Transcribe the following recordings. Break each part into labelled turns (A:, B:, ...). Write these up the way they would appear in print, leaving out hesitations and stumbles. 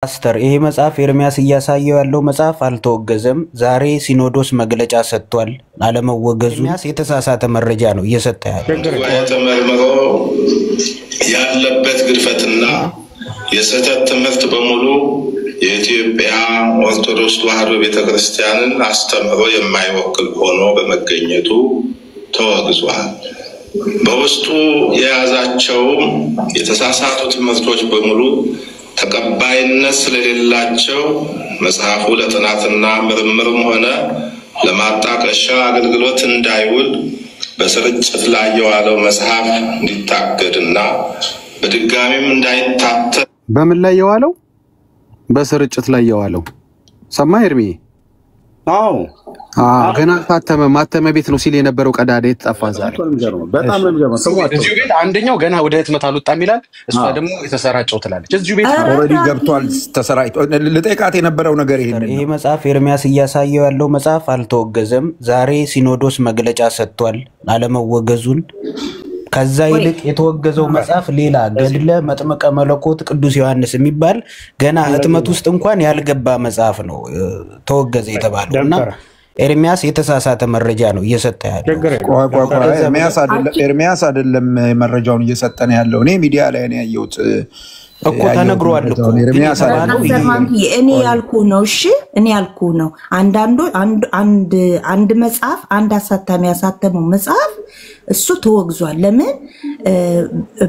A: ፓስተር ይሄ መጽሐፍ ኤርሚያስ እያሳየው ያለው መጽሐፍ አልተወገዘም። ዛሬ ሲኖዶስ መግለጫ ሰጥቷል። አለመወገዙ ኤርሚያስ የተሳሳተ መረጃ ነው እየሰጠ ያለው።
B: ተመርምሮ ያለበት ግድፈትና የስህተት ትምህርት በሙሉ የኢትዮጵያ ኦርቶዶክስ ተዋሕዶ ቤተክርስቲያንን አስተምሮ የማይወክል ሆኖ በመገኘቱ ተወግዟል። በውስጡ የያዛቸው የተሳሳቱ ትምህርቶች በሙሉ ተቀባይነት ስለሌላቸው መጽሐፉ ለጥናትና ምርምርም ሆነ ለማጣቀሻ አገልግሎት እንዳይውል በስርጭት ላይ የዋለው መጽሐፍ እንዲታገድና በድጋሚም እንዳይታተም።
C: በምን ላይ የዋለው? በስርጭት ላይ የዋለው ሰማ ኤርሚ?
D: አዎ
C: ገና ታተመ ማተመ ቤት ነው ሲል የነበረው ቀዳዳ የተጣፋ ዛሬ
D: በጣም ነው የሚገርመው።
C: እዚሁ ቤት አንደኛው ገና ወደ ህትመት አልወጣም ይላል፣ እሷ ደግሞ የተሰራጨው ትላለች። እዚሁ ቤት
D: ኦሬዲ ገብቷል ተሰራጭቶ። ልጠይቃት የነበረው ነገር
A: ይሄ መጽሐፍ ኤርሚያስ እያሳየው ያለው መጽሐፍ አልተወገዘም። ዛሬ ሲኖዶስ መግለጫ ሰጥቷል አለመወገዙን። ከዛ ይልቅ የተወገዘው መጽሐፍ ሌላ ገድለ መጥምቀ መለኮት ቅዱስ ዮሐንስ የሚባል ገና ህትመት ውስጥ እንኳን ያልገባ መጽሐፍ ነው ተወገዘ የተባለው እና ኤርሚያስ የተሳሳተ መረጃ ነው እየሰጠ ያለው።
D: ኤርሚያስ አይደለም መረጃውን እየሰጠን ያለው፣ እኔ ሚዲያ ላይ ነው ያየሁት
A: እኮ ተነግሯል እኮ
E: እኔ ያልኩ ነው። እሺ እኔ ያልኩ ነው። አንድ መጽሐፍ አንድ አሳታሚ ያሳተመው መጽሐፍ እሱ ተወግዟል። ለምን?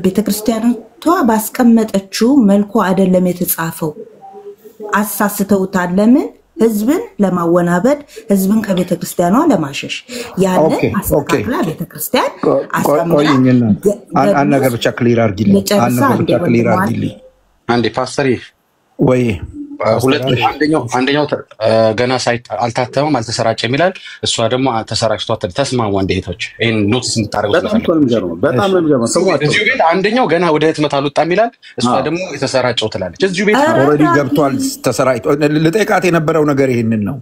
E: ቤተክርስቲያኗ ባስቀመጠችው መልኩ አይደለም የተጻፈው። አሳስተውታል። ለምን? ህዝብን ለማወናበድ፣ ህዝብን ከቤተክርስቲያኗ ለማሸሽ ያለ አስተካክላ ቤተክርስቲያን
D: አንድ ነገር ብቻ ክሊር አድርጊልኝ።
C: አንዴ ፓስተር
D: ወይ
C: አንደኛው ገና ሳይት አልታተመም አልተሰራጨም ይላል፣ እሷ ደግሞ ተሰራጭቷል። ተስማሙ አንድ እህቶች ይሄን ኖቲስ እንድታረጉት
D: በጣም ነው የሚገርመው።
C: እዚሁ ቤት አንደኛው ገና ወደ ህትመት አልወጣም ይላል፣ እሷ ደግሞ የተሰራጨው ትላለች። እዚሁ ቤት
D: ኦሬዲ ገብቷል ተሰራጭቶ። ልጠይቃት የነበረው ነገር ይሄንን ነው።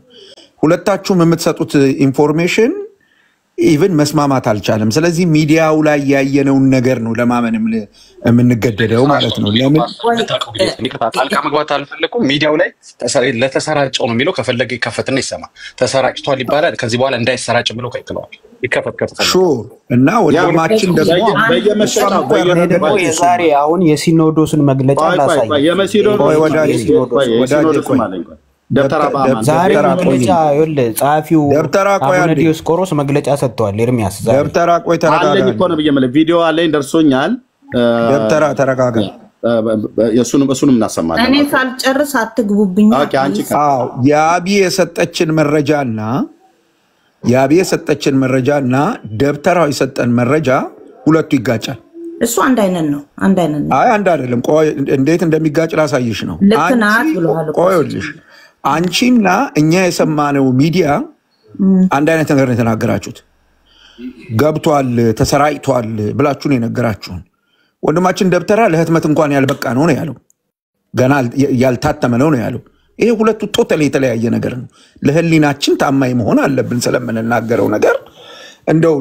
D: ሁለታችሁም የምትሰጡት ኢንፎርሜሽን ኢቭን መስማማት አልቻለም። ስለዚህ ሚዲያው ላይ ያየነውን ነገር ነው ለማመን የምንገደደው ማለት ነው። ለምን
C: ጣልቃ መግባት አልፈለኩም። ሚዲያው ላይ ለተሰራጨው ነው የሚለው። ከፈለገ ይከፈትና ይሰማ። ተሰራጭቷል ይባላል። ከዚህ በኋላ እንዳይሰራጭ ብለው ከልክለዋል። ይከፈት
D: እና ወደማችን ደግሞ
A: የዛሬ አሁን የሲኖዶስን መግለጫ ላሳይ። ዛሬ መግለጫ ጸሐፊው አቡነ ዲዮስቆሮስ መግለጫ ሰጥተዋል። ኤርሚያስ
D: ደብተራ ቆይ ተረጋጋ
F: እኮ ነው ብዬ ቪዲዮ አለኝ ደርሶኛል።
D: ደብተራ ተረጋጋ።
F: እሱንም እናሰማለን።
E: እኔ ሳልጨርስ አትግቡብኝ።
D: የአቢ የሰጠችን መረጃና ደብተራው የሰጠን መረጃ ሁለቱ ይጋጫል።
E: እሱ አንድ አይነት ነው።
D: አይ አንድ አይደለም። ቆይ እንዴት እንደሚጋጭ ላሳይሽ ነው።
E: ልክ ናት ብለዋል።
D: ቆይልሽ አንቺና እኛ የሰማነው ሚዲያ አንድ አይነት ነገር ነው የተናገራችሁት። ገብቷል ተሰራጭቷል ብላችሁ ነው የነገራችሁን። ወንድማችን ደብተራ ለህትመት እንኳን ያልበቃ ነው ያለው፣ ገና ያልታተመ ነው ያለው። ይሄ ሁለቱ ቶታሊ የተለያየ ነገር ነው። ለህሊናችን ታማኝ መሆን አለብን ስለምንናገረው ነገር። እንደው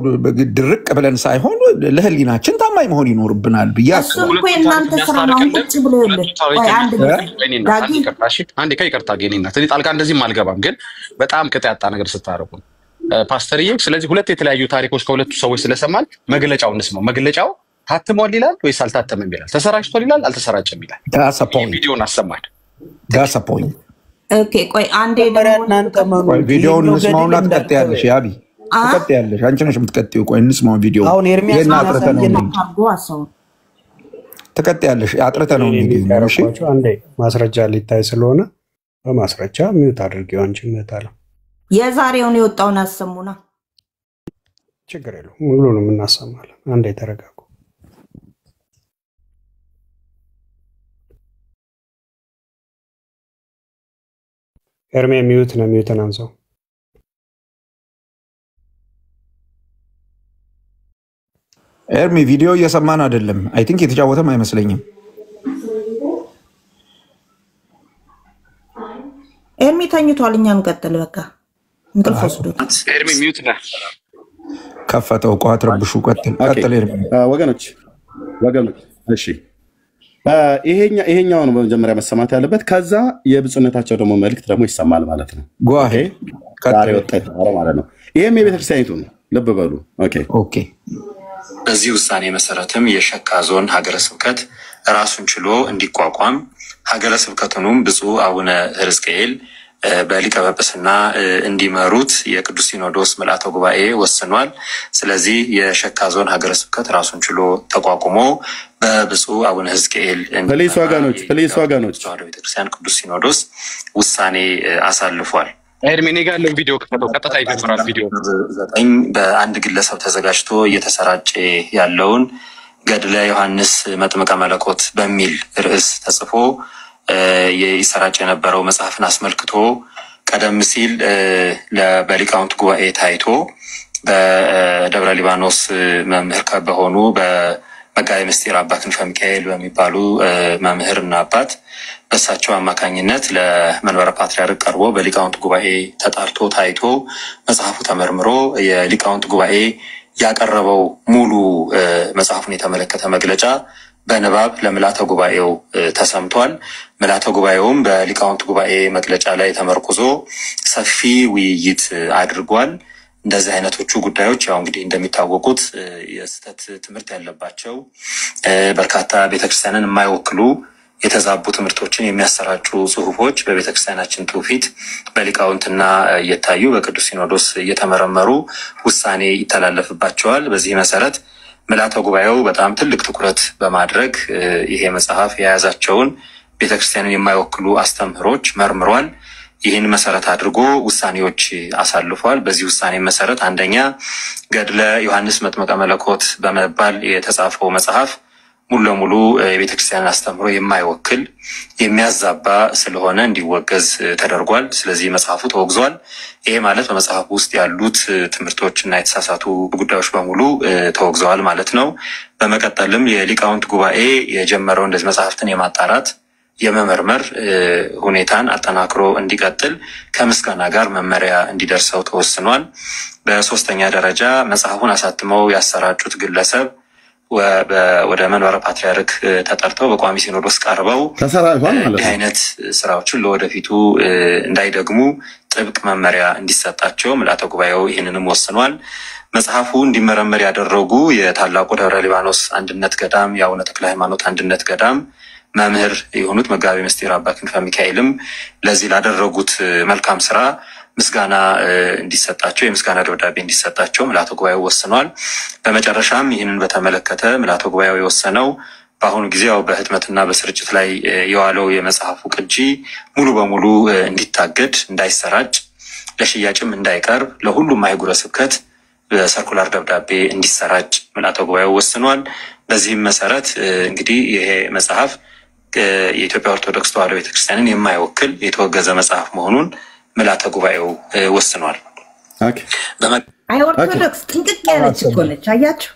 D: ድርቅ ብለን ሳይሆን ለህሊናችን ታማኝ መሆን ይኖርብናል ብዬ
E: አስባለሁ። እናንተ ስራውን ቁጭ ብሎ
C: አንዴ ከይቅርታ ጌኔና እኔ ጣልቃ እንደዚህም አልገባም፣ ግን በጣም ቅጥ ያጣ ነገር ስታረጉ ፓስተርዬ። ስለዚህ ሁለት የተለያዩ ታሪኮች ከሁለቱ ሰዎች ስለሰማን መግለጫው እንስማው። መግለጫው ታትሟል ይላል ወይስ አልታተመም ይላል? ተሰራጭቷል ይላል አልተሰራጨም ይላል? ቪዲዮን አሰማን።
D: ዳሰፖኝ
E: ኦኬ ቆይ አንዴ ደግሞ
D: ቪዲዮውን እንስማውና ትቀጥያለሽ። ያቢ ትቀጥያለሽ። አንቺ ነሽ የምትቀጥይው። ቆይ እንስማው ቪዲዮ።
A: አሁን ኤርሚያስ
D: ትቀጥያለሽ። አጥርተህ ነው የሚገኘው። እሺ
G: አንዴ ማስረጃ ሊታይ ስለሆነ በማስረጃ ሚውት አድርጌው። አንቺ መታለ
E: የዛሬውን የወጣውን አሰሙና
G: ችግር የለውም ሙሉንም እናሰማለን። አንዴ ተረጋጉ። ኤርሜ ሚውት ነው። ሚውትን አንሳው።
D: ኤርሚ ቪዲዮ እየሰማን አይደለም። አይ ቲንክ የተጫወተም አይመስለኝም።
E: ኤርሚ ተኝቷል። እኛ እንቀጥል በቃ እንቅልፍ ወስዶት።
C: ኤርሚ ሚውት ነህ።
D: ከፈተው። ቋት ረብሹ። ቀጥል ኤርሚ።
F: ወገኖች እሺ ይሄኛው ነው በመጀመሪያ መሰማት ያለበት። ከዛ የብፁዕነታቸው ደግሞ መልእክት ደግሞ ይሰማል ማለት ነው። ዛሬ ወጣ የተባለው ማለት ነው። ይሄም የቤተክርስቲያኒቱ ነው። ልብ በሉ። ኦኬ።
H: በዚህ ውሳኔ መሰረትም የሸካ ዞን ሀገረ ስብከት ራሱን ችሎ እንዲቋቋም ሀገረ ስብከቱንም ብፁዕ አቡነ ሕዝቅኤል በሊቀ ጵጵስና እንዲመሩት የቅዱስ ሲኖዶስ ምልዓተ ጉባኤ ወስኗል። ስለዚህ የሸካ ዞን ሀገረ ስብከት ራሱን ችሎ ተቋቁሞ በብፁዕ አቡነ ሕዝቅኤል
F: ፕሊስ ዋጋኖች
H: ቤተክርስቲያን ቅዱስ ሲኖዶስ ውሳኔ አሳልፏል።
C: ኤርሜኔ ጋር ያለው ቪዲዮ ቀጥታ ይጀምራል። ቪዲዮ
H: 9 በአንድ ግለሰብ ተዘጋጅቶ እየተሰራጨ ያለውን ገድለ ዮሐንስ መጥምቀ መለኮት በሚል ርዕስ ተጽፎ ይሰራጭ የነበረው መጽሐፍን አስመልክቶ ቀደም ሲል በሊቃውንት ጉባኤ ታይቶ በደብረ ሊባኖስ መምህር በሆኑ በመጋቤ ምስጢር አባ ክንፈ ሚካኤል በሚባሉ መምህርና አባት በሳቸው አማካኝነት ለመንበረ ፓትርያርክ ቀርቦ በሊቃውንት ጉባኤ ተጣርቶ ታይቶ መጽሐፉ ተመርምሮ የሊቃውንት ጉባኤ ያቀረበው ሙሉ መጽሐፉን የተመለከተ መግለጫ በንባብ ለምልዓተ ጉባኤው ተሰምቷል። ምልዓተ ጉባኤውም በሊቃውንት ጉባኤ መግለጫ ላይ ተመርኩዞ ሰፊ ውይይት አድርጓል። እንደዚህ አይነቶቹ ጉዳዮች ያው እንግዲህ እንደሚታወቁት የስህተት ትምህርት ያለባቸው በርካታ ቤተክርስቲያንን የማይወክሉ የተዛቡ ትምህርቶችን የሚያሰራጩ ጽሁፎች በቤተክርስቲያናችን ትውፊት በሊቃውንትና እየታዩ በቅዱስ ሲኖዶስ እየተመረመሩ ውሳኔ ይተላለፍባቸዋል። በዚህ መሰረት ምልዓተ ጉባኤው በጣም ትልቅ ትኩረት በማድረግ ይሄ መጽሐፍ የያዛቸውን ቤተክርስቲያንን የማይወክሉ አስተምህሮች መርምሯል። ይህን መሰረት አድርጎ ውሳኔዎች አሳልፏል። በዚህ ውሳኔ መሰረት አንደኛ ገድለ ዮሐንስ መጥምቀ መለኮት በመባል የተጻፈው መጽሐፍ ሙሉ ለሙሉ የቤተክርስቲያንን አስተምህሮ የማይወክል የሚያዛባ ስለሆነ እንዲወገዝ ተደርጓል። ስለዚህ መጽሐፉ ተወግዟል። ይሄ ማለት በመጽሐፉ ውስጥ ያሉት ትምህርቶችና የተሳሳቱ ጉዳዮች በሙሉ ተወግዘዋል ማለት ነው። በመቀጠልም የሊቃውንት ጉባኤ የጀመረው እንደዚህ መጽሐፍትን የማጣራት የመመርመር ሁኔታን አጠናክሮ እንዲቀጥል ከምስጋና ጋር መመሪያ እንዲደርሰው ተወስኗል። በሶስተኛ ደረጃ መጽሐፉን አሳትመው ያሰራጩት ግለሰብ ወደ መንበረ ፓትርያርክ ተጠርተው በቋሚ ሲኖዶስ ቀርበው እንዲህ አይነት ስራዎችን ለወደፊቱ እንዳይደግሙ ጥብቅ መመሪያ እንዲሰጣቸው ምልዓተ ጉባኤው ይህንንም ወስኗል። መጽሐፉ እንዲመረመር ያደረጉ የታላቁ ደብረ ሊባኖስ አንድነት ገዳም የአቡነ ተክለ ሃይማኖት አንድነት ገዳም መምህር የሆኑት መጋቤ ምስጢር አባ ክንፈ ሚካኤልም ለዚህ ላደረጉት መልካም ስራ ምስጋና እንዲሰጣቸው የምስጋና ደብዳቤ እንዲሰጣቸው ምልዓተ ጉባኤው ወስኗል። በመጨረሻም ይህንን በተመለከተ ምልዓተ ጉባኤው የወሰነው በአሁኑ ጊዜ ያው በህትመትና በስርጭት ላይ የዋለው የመጽሐፉ ቅጂ ሙሉ በሙሉ እንዲታገድ፣ እንዳይሰራጭ፣ ለሽያጭም እንዳይቀርብ ለሁሉም አህጉረ ስብከት በሰርኩላር ደብዳቤ እንዲሰራጭ ምልዓተ ጉባኤው ወስኗል። በዚህም መሰረት እንግዲህ ይሄ መጽሐፍ የኢትዮጵያ ኦርቶዶክስ ተዋሕዶ ቤተክርስቲያንን የማይወክል የተወገዘ መጽሐፍ መሆኑን ምልዓተ ጉባኤው ወስኗል።
E: አይ ኦርቶዶክስ ጥንቅቅ ያለች እኮ ነች። አያችሁ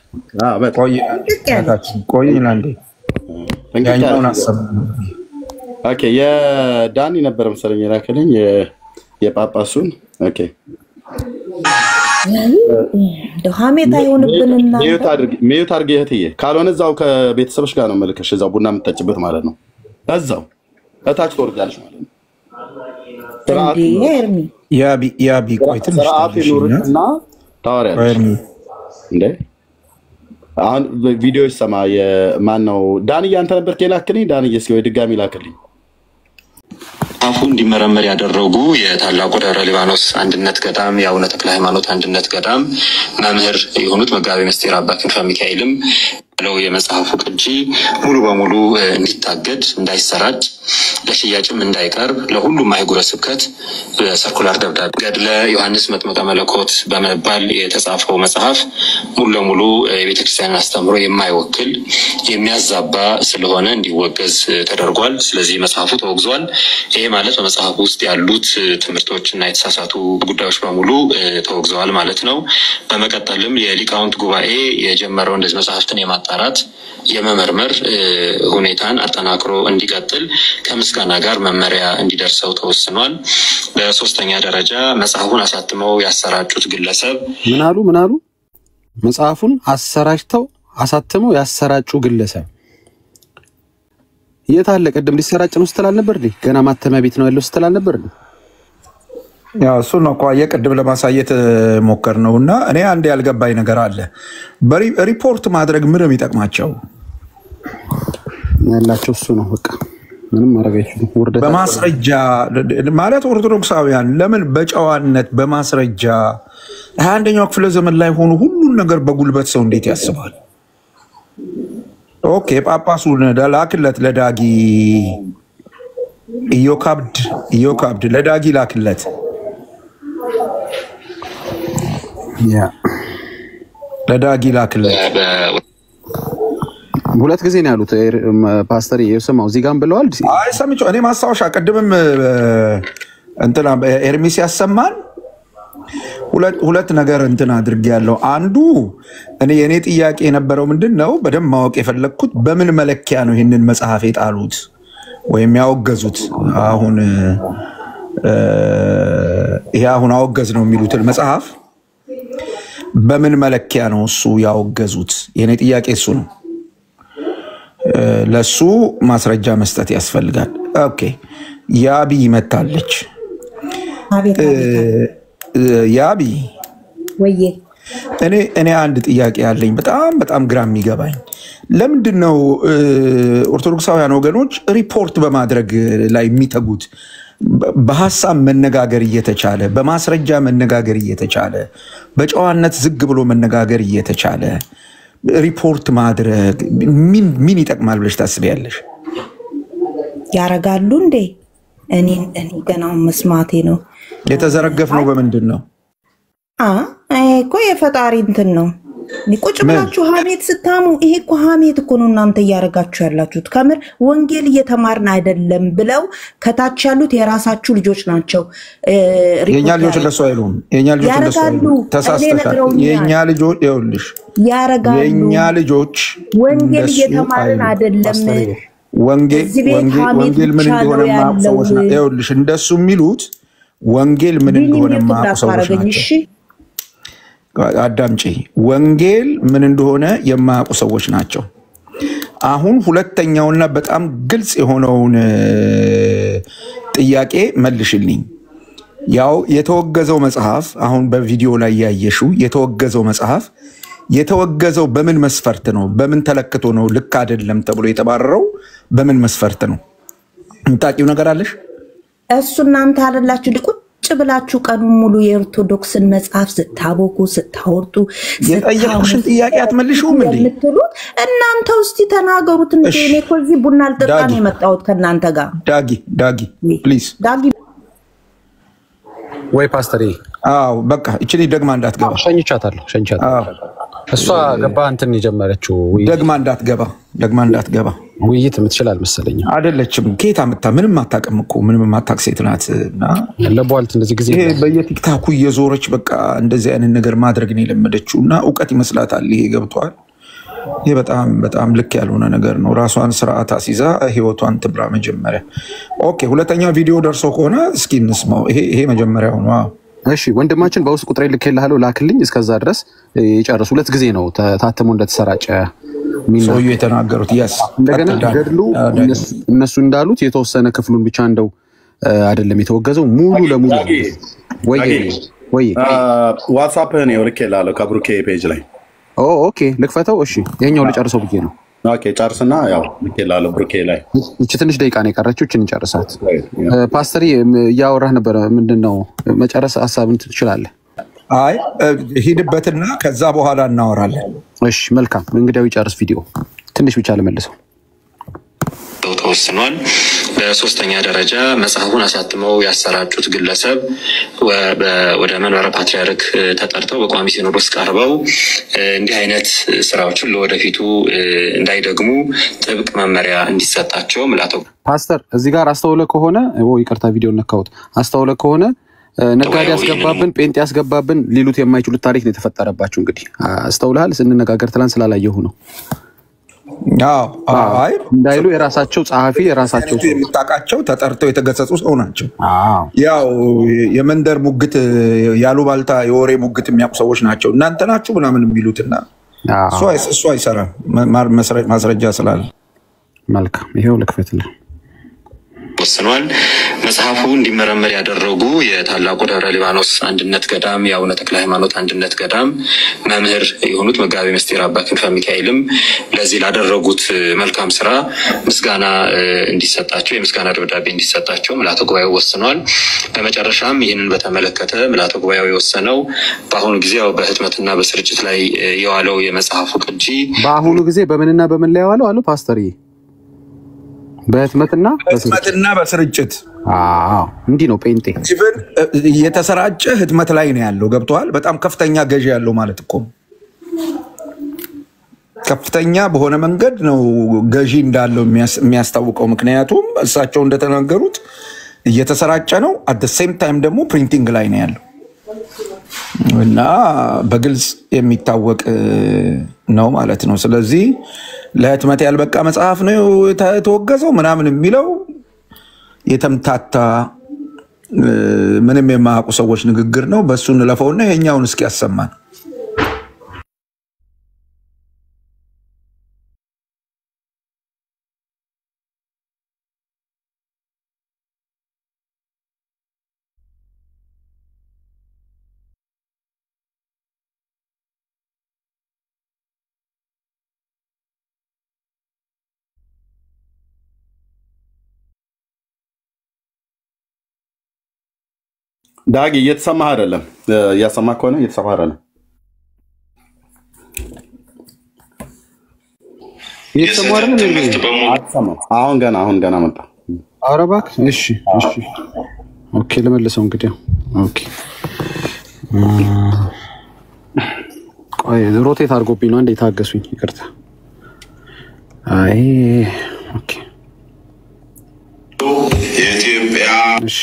F: የዳኒ ነበር መሰለኝ የላከልኝ የጳጳሱን
E: ሀሜት አይሆንብንና
F: ሚዩት አድርጌ እህትዬ፣ ካልሆነ እዛው ከቤተሰቦች ጋር ነው መልከሽ እዛው ቡና የምትጠጭበት ማለት ነው። እዛው እታች ትወርጃለሽ ማለት ነው።
D: ያቢ ቆይ ትንሽ
F: ስርዓት ይኑርና ታወሪያለሽ እንዴ። አሁን ቪዲዮ ይሰማ የማን ነው? ዳንዬ አንተ ነበር ከላክልኝ። ዳንዬ እስኪ ወይ ድጋሚ ላክልኝ።
H: መጽሐፉ እንዲመረመር ያደረጉ የታላቁ ደብረ ሊባኖስ አንድነት ገዳም የአቡነ ተክለ ሃይማኖት አንድነት ገዳም መምህር የሆኑት መጋቤ ምስጢር አባ ክንፈ ሚካኤልም ያለው የመጽሐፉ ቅጂ ሙሉ በሙሉ እንዲታገድ፣ እንዳይሰራጭ፣ ለሽያጭም እንዳይቀርብ ለሁሉም አህጉረ ስብከት ሰርኩላር ደብዳቤ ገድለ ዮሐንስ መጥምቀ መለኮት በመባል የተጻፈው መጽሐፍ ሙሉ ለሙሉ የቤተክርስቲያንን አስተምህሮ የማይወክል የሚያዛባ ስለሆነ እንዲወገዝ ተደርጓል። ስለዚህ መጽሐፉ ተወግዟል። ይሄ ማለት በመጽሐፉ ውስጥ ያሉት ትምህርቶችና የተሳሳቱ ጉዳዮች በሙሉ ተወግዘዋል ማለት ነው። በመቀጠልም የሊቃውንት ጉባኤ የጀመረው እንደዚህ መጽሐፍትን የማጣራት የመመርመር ሁኔታን አጠናክሮ እንዲቀጥል ከምስጋና ጋር መመሪያ እንዲደርሰው ተወስኗል። በሶስተኛ ደረጃ መጽሐፉን አሳትመው ያሰራጩት ግለሰብ
G: ምን አሉ? መጽሐፉን አሰራጭተው አሳትመው ያሰራጩ ግለሰብ
F: የት አለ? ቅድም ሊሰራጭ ነው ስትል አልነበር እንዴ? ገና ማተሚያ ቤት ነው ያለው ስትል አልነበር እንዴ?
D: ያው እሱ ነው እኮ የቅድም ለማሳየት ሞከር ነውና እኔ አንድ ያልገባኝ ነገር አለ። ሪፖርት ማድረግ ምን የሚጠቅማቸው
F: ያላቸው እሱ ነው በቃ ምንም ማድረግ አይችሉም። ወርደታ
D: በማስረጃ ማለት ኦርቶዶክሳውያን ለምን በጨዋነት በማስረጃ 21ኛው ክፍለ ዘመን ላይ ሆኖ ሁሉን ነገር በጉልበት ሰው እንዴት ያስባል? ኦኬ ጳጳሱን ላክለት ለዳጊ ኢዮካብድ ለዳጊ ላክለት ለዳጊ ላክለት።
F: ሁለት ጊዜ ነው ያሉት ፓስተር የሰማው እዚህ ጋርም ብለዋል።
D: አይ ሰምቼው እኔ ማስታወሻ ቅድምም እንትና ኤርሚስ ያሰማን ሁለት ነገር እንትን አድርጌያለሁ። አንዱ የኔ ጥያቄ የነበረው ምንድነው በደንብ ማወቅ የፈለግኩት በምን መለኪያ ነው ይህንን መጽሐፍ የጣሉት ወይም ያወገዙት? አሁን ይሄ አሁን አወገዝ ነው የሚሉትን መጽሐፍ በምን መለኪያ ነው እሱ ያወገዙት? የኔ ጥያቄ እሱ ነው። ለሱ ማስረጃ መስጠት ያስፈልጋል። ኦኬ ያቢ መታለች። ያቢ
E: ወዬ
D: እኔ አንድ ጥያቄ አለኝ በጣም ግራ የሚገባኝ ለምንድን ነው ኦርቶዶክሳውያን ወገኖች ሪፖርት በማድረግ ላይ የሚተጉት? በሐሳብ መነጋገር እየተቻለ በማስረጃ መነጋገር እየተቻለ በጨዋነት ዝግ ብሎ መነጋገር እየተቻለ ሪፖርት ማድረግ ምን ይጠቅማል ብለሽ ታስቢያለሽ?
E: ያረጋሉ እንዴ? እኔ ገናው መስማቴ ነው።
D: የተዘረገፍ ነው በምንድን ነው?
E: እኮ የፈጣሪ እንትን ነው። ቁጭ ብላችሁ ሀሜት ስታሙ ይሄ እኮ ሀሜት እኮ ነው እናንተ እያረጋችሁ ያላችሁት። ከምር ወንጌል እየተማርን አይደለም ብለው ከታች ያሉት የራሳችሁ ልጆች ናቸው።
D: የኛ ልጆች እንደሱ አይሉም። የኛ ልጆች እንደሱ አይሉም። ተሳስተሻል። የኛ ልጆች ይኸውልሽ ያረጋሉ። የኛ ልጆች
E: ወንጌል እየተማርን አይደለም።
D: ወንጌል ምን እንደሆነ ማሰዎች ነው። ይኸውልሽ እንደሱ የሚሉት ወንጌል ምን እንደሆነ ማሰዎች ናቸው። አዳምጪ። ወንጌል ምን እንደሆነ የማያውቁ ሰዎች ናቸው። አሁን ሁለተኛውና በጣም ግልጽ የሆነውን ጥያቄ መልሽልኝ። ያው የተወገዘው መጽሐፍ አሁን በቪዲዮ ላይ ያየሽው የተወገዘው መጽሐፍ የተወገዘው በምን መስፈርት ነው? በምን ተለክቶ ነው ልክ አይደለም ተብሎ የተባረረው በምን መስፈርት ነው? እንታቂው ነገር አለሽ?
E: እሱ እናንተ አይደላችሁ ቁጭ ብላችሁ ቀኑ ሙሉ የኦርቶዶክስን መጽሐፍ ስታቦኩ ስታወርጡ
D: የጠየቁሽን ጥያቄ አትመልሽውም እንዴ?
E: የምትሉት እናንተ እስቲ ተናገሩት እንዴ? እኔ እኮ እዚህ ቡና አልጠጣ ነው የመጣሁት ከእናንተ ጋር። ዳጊ
D: ፕሊዝ
E: ዳጊ
C: ወይ ፓስተር።
D: አዎ በቃ እቺ ደግማ እንዳትገባ
C: ሸኝቻታለሁ። እሷ ገባ እንትን የጀመረችው
D: ደግማ እንዳትገባ
C: ውይይት የምትችል አልመሰለኝም።
D: አይደለችም። ኬታ መጣ ምንም አታውቅም እኮ ምንም አታውቅ ሴት ናትና
C: ለቧልት እንደዚህ ጊዜ
D: በየቲክታኩ እየዞረች በቃ እንደዚህ አይነት ነገር ማድረግ ነው የለመደችውና ዕውቀት ይመስላታል። ይሄ ገብቷል። ይሄ በጣም ልክ ያልሆነ ነገር ነው። ራሷን ስርዓት አስይዛ ህይወቷን ትብራ መጀመሪያ። ኦኬ ሁለተኛው ቪዲዮ ደርሶ ከሆነ እስኪ እንስማው። ይሄ መጀመሪያው ነው።
F: እሺ ወንድማችን በውስጥ ቁጥሬ ልኬልሃለሁ ላክልኝ። እስከዛ ድረስ ይጨርሱ። ሁለት ጊዜ ነው ታተሙ እንደተሰራጨ
D: ሰውዬ የተናገሩት። ያስ
F: እንደገና ገድሉ እነሱ እንዳሉት የተወሰነ ክፍሉን ብቻ እንደው አይደለም የተወገዘው ሙሉ ለሙሉ ወይ ዋትስአፕ ነው ልኬልሃለሁ ከብሩኬ ፔጅ ላይ። ኦኬ ልክፈተው። እሺ ይሄኛው ልጨርሰው ብዬ ነው። ኦኬ ጨርስና ያው ልኬልሃለሁ ብሩኬ ላይ። እቺ ትንሽ ደቂቃ ነው የቀረችው። እቺን ጨርሳት። ፓስተር እያወራህ ነበር። ምንድነው መጨረስ ሐሳብን ትችላለህ?
D: አይ ሂድበትና ከዛ በኋላ እናወራለን።
F: እሺ መልካም። እንግዲያው ይጨርስ ቪዲዮ ትንሽ ብቻ ለመልሰው
H: ተወስኗል። በሶስተኛ ደረጃ መጽሐፉን አሳትመው ያሰራጩት ግለሰብ ወደ መንበረ ፓትርያርክ ተጠርተው በቋሚ ሲኖዶስ ቀርበው እንዲህ አይነት ስራዎችን ለወደፊቱ እንዳይደግሙ ጥብቅ መመሪያ እንዲሰጣቸው ምላተው
F: ፓስተር እዚህ ጋር አስተውለ ከሆነ ይቅርታ ቪዲዮ ነካውት አስተውለ ከሆነ ነጋዴ ያስገባብን ጴንጤ ያስገባብን ሊሉት የማይችሉት ታሪክ ነው የተፈጠረባቸው። እንግዲህ አስተውልሃል? ስንነጋገር ትላንት ስላላየሁ ነው።
D: አይ
F: እንዳይሉ የራሳቸው ጸሐፊ የራሳቸው
D: የምታውቃቸው ተጠርተው የተገሰጹ ሰው ናቸው። ያው የመንደር ሙግት ያሉባልታ የወሬ ሙግት የሚያውቁ ሰዎች ናቸው። እናንተ ናችሁ ምናምን የሚሉትና እሱ አይሰራም ማስረጃ ስላለ
F: መልካም ይሄው ልክፈትልህ
H: ወስኗል። መጽሐፉ እንዲመረመር ያደረጉ የታላቁ ደብረ ሊባኖስ አንድነት ገዳም የአቡነ ተክለ ሃይማኖት አንድነት ገዳም መምህር የሆኑት መጋቤ ምስጢር አባ ክንፈ ሚካኤልም ለዚህ ላደረጉት መልካም ስራ ምስጋና እንዲሰጣቸው የምስጋና ደብዳቤ እንዲሰጣቸው ምልዓተ ጉባኤው ወስኗል። በመጨረሻም ይህንን በተመለከተ ምልዓተ ጉባኤው የወሰነው በአሁኑ ጊዜ በህትመትና በስርጭት ላይ የዋለው የመጽሐፉ ቅጂ
F: በአሁኑ ጊዜ በምንና በምን ላይ ያዋለው አሉ ፓስተር በህትመትና
D: በስርጭት
F: እንዲህ ነው ጴንጤ
D: ኢቭን የተሰራጨ ህትመት ላይ ነው ያለው ገብቷል በጣም ከፍተኛ ገዢ ያለው ማለት እኮ ከፍተኛ በሆነ መንገድ ነው ገዢ እንዳለው የሚያስታውቀው ምክንያቱም እሳቸው እንደተናገሩት እየተሰራጨ ነው at the same time ደግሞ ፕሪንቲንግ ላይ ነው ያለው እና በግልጽ የሚታወቅ ነው ማለት ነው ስለዚህ ለህትመት ያልበቃ መጽሐፍ ነው ተወገዘው ምናምን የሚለው የተምታታ ምንም የማያውቁ ሰዎች ንግግር ነው በሱ እንለፈውና ይሄኛውን እስኪ ያሰማን
F: ዳጊ እየተሰማህ አይደለም እያሰማህ ከሆነ እየተሰማህ አይደለም እየተሰማህ አይደለም አሁን ገና መጣ ኧረ እባክህ እሺ ኦኬ ለመለሰው እንግዲህ ኦኬ ቆይ ሮቴት አድርጎብኝ ነው አንዴ ታገሱኝ ይቅርታ አይ ኦኬ
B: የኢትዮጵያ
F: እሺ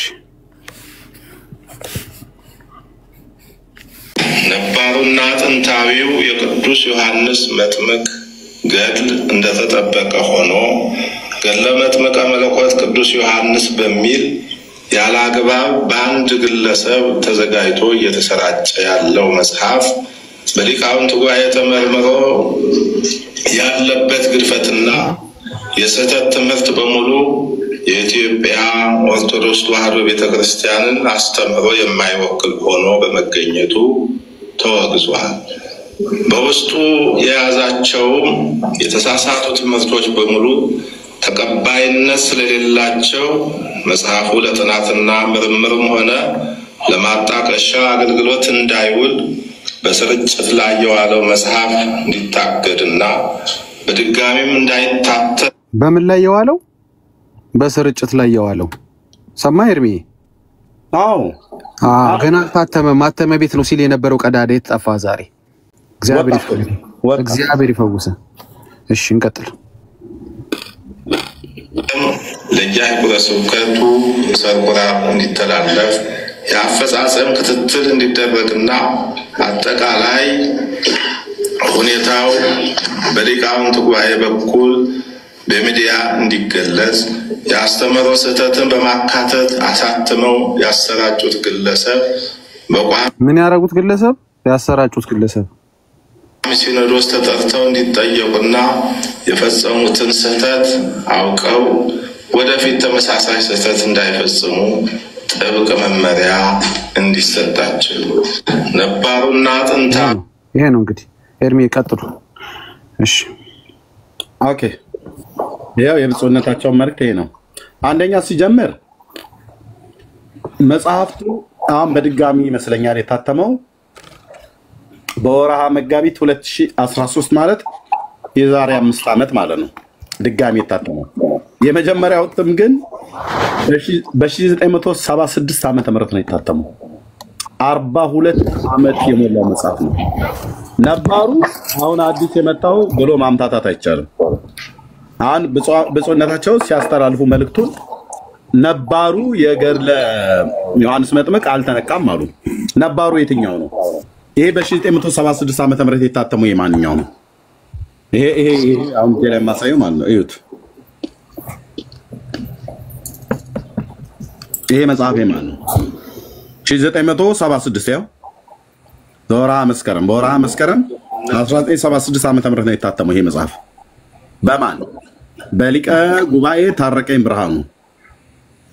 B: ነባሩና ጥንታዊው የቅዱስ ዮሐንስ መጥምቅ ገድል እንደተጠበቀ ሆኖ ገድለ መጥምቀ መለኮት ቅዱስ ዮሐንስ በሚል ያለ አግባብ በአንድ ግለሰብ ተዘጋጅቶ እየተሰራጨ ያለው መጽሐፍ በሊቃውንት ጉባኤ ተመርምሮ ያለበት ግድፈትና የስህተት ትምህርት በሙሉ የኢትዮጵያ ኦርቶዶክስ ተዋሕዶ ቤተክርስቲያንን አስተምሮ የማይወክል ሆኖ በመገኘቱ ተወግዟል። በውስጡ የያዛቸው የተሳሳቱ ትምህርቶች በሙሉ ተቀባይነት ስለሌላቸው መጽሐፉ ለጥናትና ምርምርም ሆነ ለማጣቀሻ አገልግሎት እንዳይውል በስርጭት ላይ የዋለው መጽሐፍ እንዲታገድና በድጋሚም እንዳይታተም
F: በምን ላይ የዋለው በስርጭት ላይ የዋለው ሰማህ ኤርሚ
D: አዎ
F: ገና ታተመ ማተመ ቤት ነው ሲል የነበረው ቀዳዳ የተጠፋ ዛሬ እግዚአብሔር ይፈውስ እሺ እንቀጥል
B: ለጃይኩረ ስብከቱ ሰርኩራ እንዲተላለፍ የአፈጻጸም ክትትል እንዲደረግና አጠቃላይ ሁኔታው በሊቃውንት ጉባኤ በኩል በሚዲያ እንዲገለጽ ያስተምሮ ስህተትን በማካተት አሳትመው ያሰራጩት ግለሰብ
F: ምን ያረጉት ግለሰብ ያሰራጩት ግለሰብ
B: ሲኖዶስ ተጠርተው እንዲጠየቁና የፈጸሙትን ስህተት አውቀው ወደፊት ተመሳሳይ ስህተት እንዳይፈጽሙ ጥብቅ መመሪያ እንዲሰጣቸው ነባሩና ጥንታ
F: ይሄ ነው እንግዲህ ኤርሚ ቀጥሉ እሺ
D: ኦኬ ያው የብፁዕነታቸው መልእክት ይሄ ነው አንደኛ ሲጀምር መጽሐፍቱ አሁን በድጋሚ ይመስለኛል የታተመው በወርሃ መጋቢት 2013 ማለት የዛሬ 5 ዓመት ማለት ነው ድጋሚ የታተመው የመጀመሪያው እትም ግን በ1976 ዓመተ ምህረት ነው የታተመው 42 ዓመት የሞላው መጽሐፍ ነው ነባሩ አሁን አዲስ የመጣው ብሎ ማምታታት አይቻልም አሁን ብፁዕነታቸው ሲያስተላልፉ መልእክቱን ነባሩ የገድለ ዮሐንስ መጥምቅ አልተነካም አሉ ነባሩ የትኛው ነው ይሄ በ1976 ዓመተ ምህረት የታተመው የማንኛው ነው ይሄ አሁን ላይ ማሳየው ማለት ነው እዩት ይሄ መጽሐፍ የማን ነው 1976 ያው በወርሃ መስከረም 1976 ዓመተ ምህረት ነው የታተመው ይሄ መጽሐፍ በማን
F: በሊቀ ጉባኤ ታረቀኝ ብርሃኑ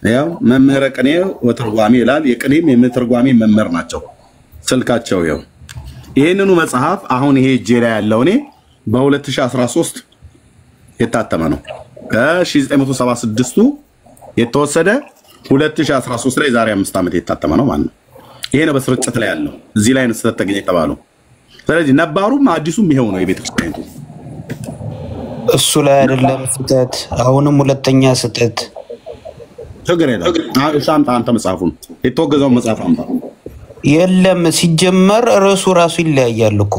F: ያው መምህረ ቅኔ ወትርጓሜ ይላል። የቅኔም የትርጓሜ መምህር ናቸው። ስልካቸው ያው ይሄንኑ መጽሐፍ አሁን ይሄ እጄ ላይ ያለው እኔ በ2013 የታተመ ነው። ከ1976ቱ የተወሰደ 2013 ላይ ዛሬ 5 ዓመት የታተመ ነው ማለት ነው። ይሄ ነው በስርጭት ላይ ያለው። እዚህ ላይ ነው ስህተት ተገኘ የተባለው። ስለዚህ ነባሩም አዲሱም ይሄው ነው የቤተክርስቲያኑ።
A: እሱ ላይ አይደለም ስህተት፣ አሁንም ሁለተኛ ስህተት።
F: ችግር የለም። አምጣ አንተ መጽሐፉን የተወገዘው መጽሐፍ አምጣ።
A: የለም ሲጀመር ርዕሱ ራሱ ይለያያል እኮ።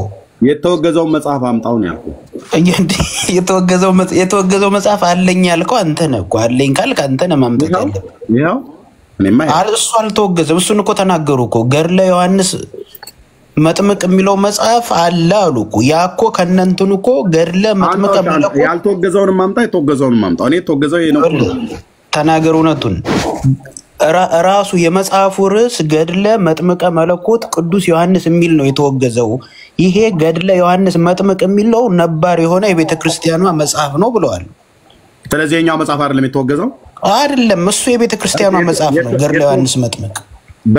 F: የተወገዘው መጽሐፍ አምጣው ነው ያልኩህ።
A: የተወገዘው መጽሐፍ አለኝ ያልከው አንተ ነህ እኮ። አለኝ ካልክ አንተ ነህ ማምጣት ያለብህ።
F: ይኸው እኔማ
A: እሱ አልተወገዘም። እሱን እኮ ተናገሩ እኮ። ገድለ ዮሐንስ መጥምቅ የሚለው መጽሐፍ አለ አሉ እኮ። ያ እኮ ከእነንትኑ እኮ ገድለ መጥምቅ መለኮት
F: ያልተወገዘውን ማምጣ፣ የተወገዘውን ማምጣ። እኔ የተወገዘው ይሄ ነው።
A: ተናገር እውነቱን። ራሱ የመጽሐፉ ርዕስ ገድለ መጥምቀ መለኮት ቅዱስ ዮሐንስ የሚል ነው የተወገዘው። ይሄ ገድለ ዮሐንስ መጥምቅ የሚለው ነባር የሆነ የቤተ ክርስቲያኗ መጽሐፍ ነው ብለዋል።
F: ስለዚህ የኛው መጽሐፍ አይደለም የተወገዘው?
A: አይደለም፣ እሱ የቤተ ክርስቲያኗ መጽሐፍ ነው። ገድለ ዮሐንስ መጥምቅ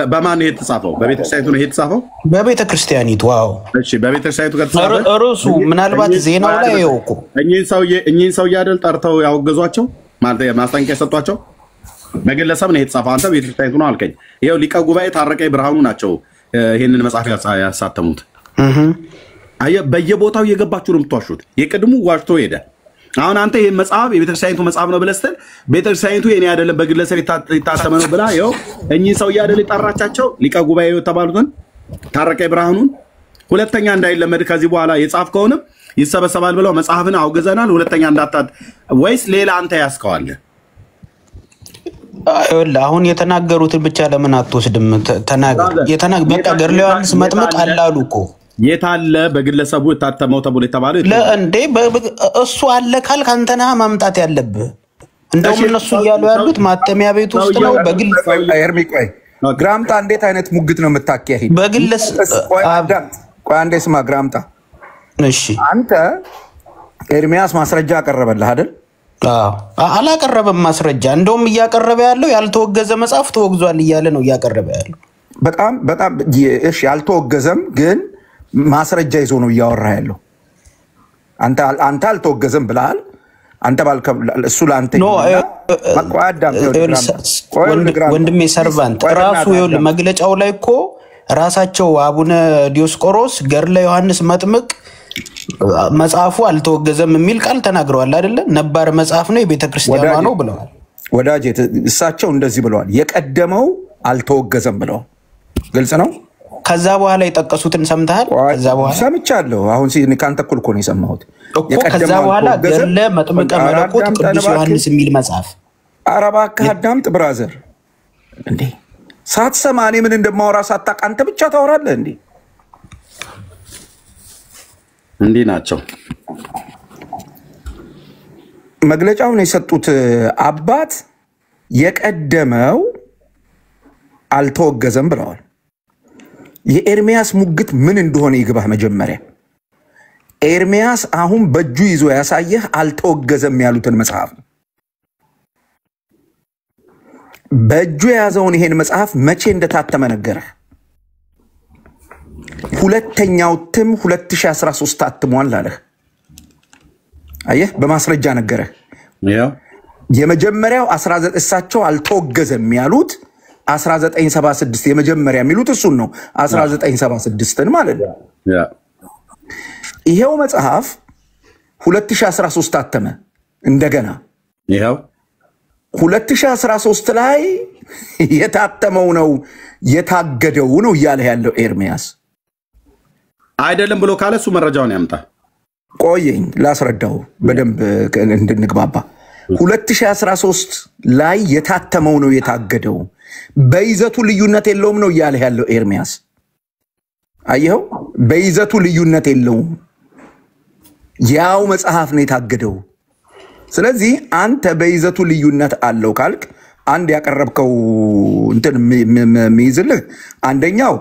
F: በማን ነው የተጻፈው? በቤተ ክርስቲያኒቱ ነው የተጻፈው?
A: በቤተ ክርስቲያኒቱ። አዎ
F: እሺ፣ በቤተ ክርስቲያኒቱ ከተጻፈ
A: ርዕሱ ምናልባት ዜናው ላይ ይወቁ።
F: እኚህን ሰውዬ አይደል ጠርተው ያወገዟቸው ማለት ማስጠንቀቂያ ሰጧቸው? በግለሰብ ነው የተጻፈው። አንተ ቤተ ክርስቲያኒቱ ነው አልከኝ። ይኸው ሊቀ ጉባኤ ታረቀኝ ብርሃኑ ናቸው ይሄንን መጽሐፍ ያሳተሙት። አየህ፣ በየቦታው እየገባችሁ ነው የምትዋሹት። የቅድሙ ዋሽቶ ሄደ። አሁን አንተ ይሄን መጽሐፍ የቤተክርስቲያኒቱ መጽሐፍ ነው ብለህ ስትል ቤተክርስቲያኒቱ የኔ አይደለም በግለሰብ የታተመ ነው ብላ ይኸው እኚህ ሰውዬ አይደል የጠራቻቸው ሊቀ ጉባኤ የተባሉትን ታረቀኝ ብርሃኑን። ሁለተኛ እንዳይለመድ ከዚህ በኋላ የጻፍከውንም ይሰበሰባል ብለው መጽሐፍን አውግዘናል። ሁለተኛ እንዳታት ወይስ ሌላ አንተ ያስከዋለህ?
A: አሁን የተናገሩትን ብቻ ለምን አትወስድም? ተናገር። በቃ ገድለ ዮሐንስ መጥምቅ አላሉ እኮ።
F: የታለ በግለሰቡ የታተመው ተብሎ የተባለው
A: ለእንዴ እሱ አለ ካልክ አንተ ነህ ማምጣት ያለብህ። እንደውም እነሱ እያሉ ያሉት ማተሚያ ቤት ውስጥ ነው። በግል
D: ኤርሚ ቆይ ግራምጣ እንዴት አይነት ሙግት ነው የምታካሂድ?
A: በግለስ
D: ቆይ አንዴ ስማ ግራምጣ።
A: እሺ
D: አንተ ኤርሚያስ ማስረጃ አቀረበልህ አይደል?
A: አላቀረበም ማስረጃ። እንደውም እያቀረበ ያለው ያልተወገዘ መጽሐፍ ተወግዟል እያለ ነው እያቀረበ ያለው።
D: በጣም እሺ፣ ያልተወገዘም ግን ማስረጃ ይዞ ነው እያወራ ያለው። አንተ አልተወገዘም ብለሃል። አንተ እሱ ለአንተ
A: ወንድሜ ሰርቫንት ራሱ ይኸውልህ መግለጫው ላይ እኮ ራሳቸው አቡነ ዲዮስቆሮስ ገድለ ዮሐንስ መጥምቅ መጽሐፉ አልተወገዘም የሚል ቃል ተናግረዋል አይደለ? ነባር መጽሐፍ ነው የቤተ ክርስቲያኗ ነው ብለዋል።
D: ወዳጄ እሳቸው እንደዚህ ብለዋል። የቀደመው አልተወገዘም ብለዋል። ግልጽ ነው።
A: ከዛ በኋላ የጠቀሱትን ሰምተሃል? ከዛ በኋላ
D: ሰምቻለሁ። አሁን ካንተ እኮ ነው የሰማሁት
A: እኮ። ከዛ በኋላ ገድለ መጥምቀ መለኮት ቅዱስ ዮሐንስ የሚል መጽሐፍ።
D: ኧረ እባክህ አዳምጥ ብራዘር። እንዴ ሳትሰማ እኔ ምን እንደማወራ ሳታውቅ አንተ ብቻ ታወራለህ እንዴ?
F: እንዲህ ናቸው።
D: መግለጫውን የሰጡት አባት የቀደመው አልተወገዘም ብለዋል። የኤርሚያስ ሙግት ምን እንደሆነ ይግባህ። መጀመሪያ ኤርሚያስ አሁን በእጁ ይዞ ያሳየህ አልተወገዘም ያሉትን መጽሐፍ ነው። በእጁ የያዘውን ይሄን መጽሐፍ መቼ እንደታተመ ነገረህ። ሁለተኛው እትም 2013 ታትሟል አለህ። አየህ፣ በማስረጃ ነገረህ። የመጀመሪያው 19 እሳቸው አልተወገዘም ያሉት 1976 የመጀመሪያ የሚሉት እሱን ነው። 1976ን ማለት ነው። ይሄው መጽሐፍ 2013 ታተመ። እንደገና
F: ይሄው
D: 2013 ላይ የታተመው ነው የታገደው ነው እያለ ያለው ኤርሚያስ
F: አይደለም ብሎ ካለ እሱ መረጃውን ያምጣ።
D: ቆየኝ ላስረዳው በደንብ እንድንግባባ። 2013 ላይ የታተመው ነው የታገደው፣ በይዘቱ ልዩነት የለውም ነው እያለ ያለው ኤርሚያስ። አየኸው፣ በይዘቱ ልዩነት የለውም፣ ያው መጽሐፍ ነው የታገደው። ስለዚህ አንተ በይዘቱ ልዩነት አለው ካልክ አንድ ያቀረብከው እንትን የሚይዝልህ አንደኛው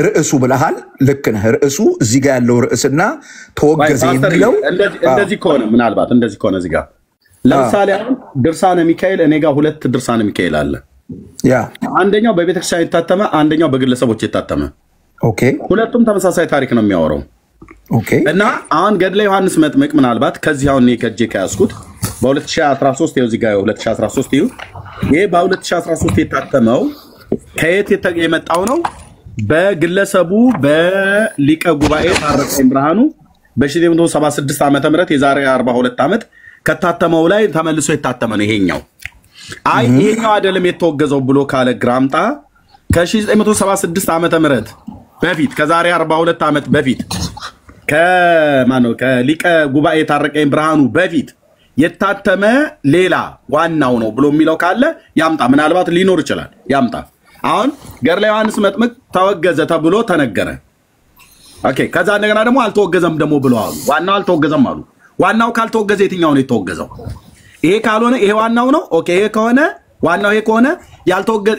D: ርዕሱ ብለሃል። ልክ ነህ። ርዕሱ እዚህ ጋር ያለው ርዕስና ተወገዘ የሚለው
F: እንደዚህ ከሆነ ምናልባት እንደዚህ ከሆነ እዚህ ጋር ለምሳሌ አሁን ድርሳነ ሚካኤል እኔ ጋር 2 ድርሳነ ሚካኤል አለ።
D: ያ
F: አንደኛው በቤተክርስቲያን የታተመ፣ አንደኛው በግለሰቦች የታተመ።
D: ኦኬ
F: ሁለቱም ተመሳሳይ ታሪክ ነው የሚያወራው።
D: ኦኬ
F: እና አሁን ገድለ ዮሐንስ መጥምቅ ምናልባት ከዚህ አሁን ከጄ ከያዝኩት በ2013 ይኸው እዚህ ጋር 2013 ይኸው ይሄ በ2013 የታተመው ከየት የመጣው ነው? በግለሰቡ በሊቀ ጉባኤ ታረቀኝ ብርሃኑ በ1976 ዓመተ ምህረት የዛሬ 42 ዓመት ከታተመው ላይ ተመልሶ የታተመ ነው ይሄኛው። አይ ይሄኛው አይደለም የተወገዘው ብሎ ካለ ግራምጣ ከ1976 ዓመተ ምህረት በፊት ከዛሬ 42 ዓመት በፊት ከሊቀ ጉባኤ ታረቀኝ ብርሃኑ በፊት የታተመ ሌላ ዋናው ነው ብሎ የሚለው ካለ ያምጣ። ምናልባት ሊኖር ይችላል ያምጣ። አሁን ገድለ ዮሐንስ መጥምቅ ተወገዘ ተብሎ ተነገረ። ኦኬ ከዛ እንደገና ደግሞ አልተወገዘም ደግሞ ብለው አሉ። ዋናው አልተወገዘም አሉ። ዋናው ካልተወገዘ የትኛው ነው የተወገዘው? ይሄ ካልሆነ ይሄ ዋናው ነው። ኦኬ ይሄ ከሆነ ዋናው ይሄ ከሆነ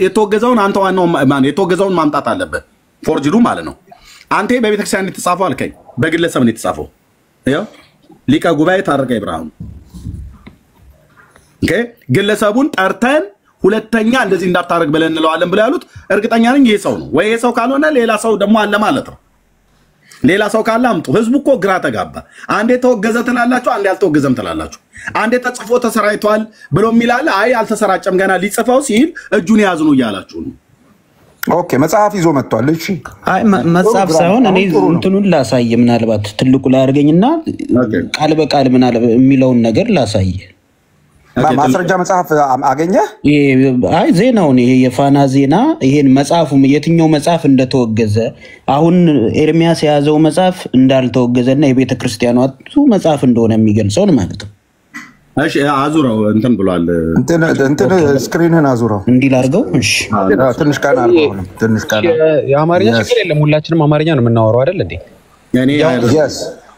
F: የተወገዘውን አንተ ዋናው ማን የተወገዘውን ማምጣት አለበት። ፎርጅዱ ማለት ነው። አንተ በቤተክርስቲያን የተጻፈው አልከኝ፣ በግለሰብ ነው የተጻፈው። ይሄው ሊቀ ጉባኤ ታረቀኝ ብርሃኑ። ኦኬ ግለሰቡን ጠርተን ሁለተኛ እንደዚህ እንዳታረግ ብለን እንለዋለን ብለው ያሉት እርግጠኛ ነኝ ይሄ ሰው ነው። ወይ ይሄ ሰው ካልሆነ ሌላ ሰው ደግሞ አለ ማለት ነው። ሌላ ሰው ካለ አምጡ። ህዝቡ እኮ ግራ ተጋባ። አንዴ ተወገዘ ትላላችሁ፣ አንዴ አልተወገዘም ትላላችሁ። አንዴ ተጽፎ ተሰራይቷል ብሎ የሚላል፣ አይ አልተሰራጨም ገና ሊጽፈው ሲል እጁን ያዙ ነው እያላችሁ ነው።
D: ኦኬ መጽሐፍ ይዞ መጥቷል። እሺ
A: አይ መጽሐፍ ሳይሆን እኔ እንትኑን ላሳይ፣ ምናልባት ትልቁ ላይ አድርገኝና ቃል በቃል ምናልባት የሚለውን ነገር ላሳይ።
D: ማስረጃ መጽሐፍ አገኘ?
A: አይ ዜናውን ይሄ የፋና ዜና ይሄን መጽሐፉ የትኛው መጽሐፍ እንደተወገዘ አሁን ኤርሚያስ የያዘው መጽሐፍ እንዳልተወገዘና የቤተ ክርስቲያኗ መጽሐፍ እንደሆነ የሚገልጸው ማለት ነው።
F: እሺ አዙረው እንትን ብሏል።
D: እንትን ስክሪንህን አዙረው
A: እንዲህ ላድርገው። እሺ
D: ትንሽ ቃል አድርገው ነው። ትንሽ ቃል
I: የአማርኛ ችግር የለም። ሁላችንም አማርኛ ነው የምናወራው አይደል እንዴ?
F: ያኔ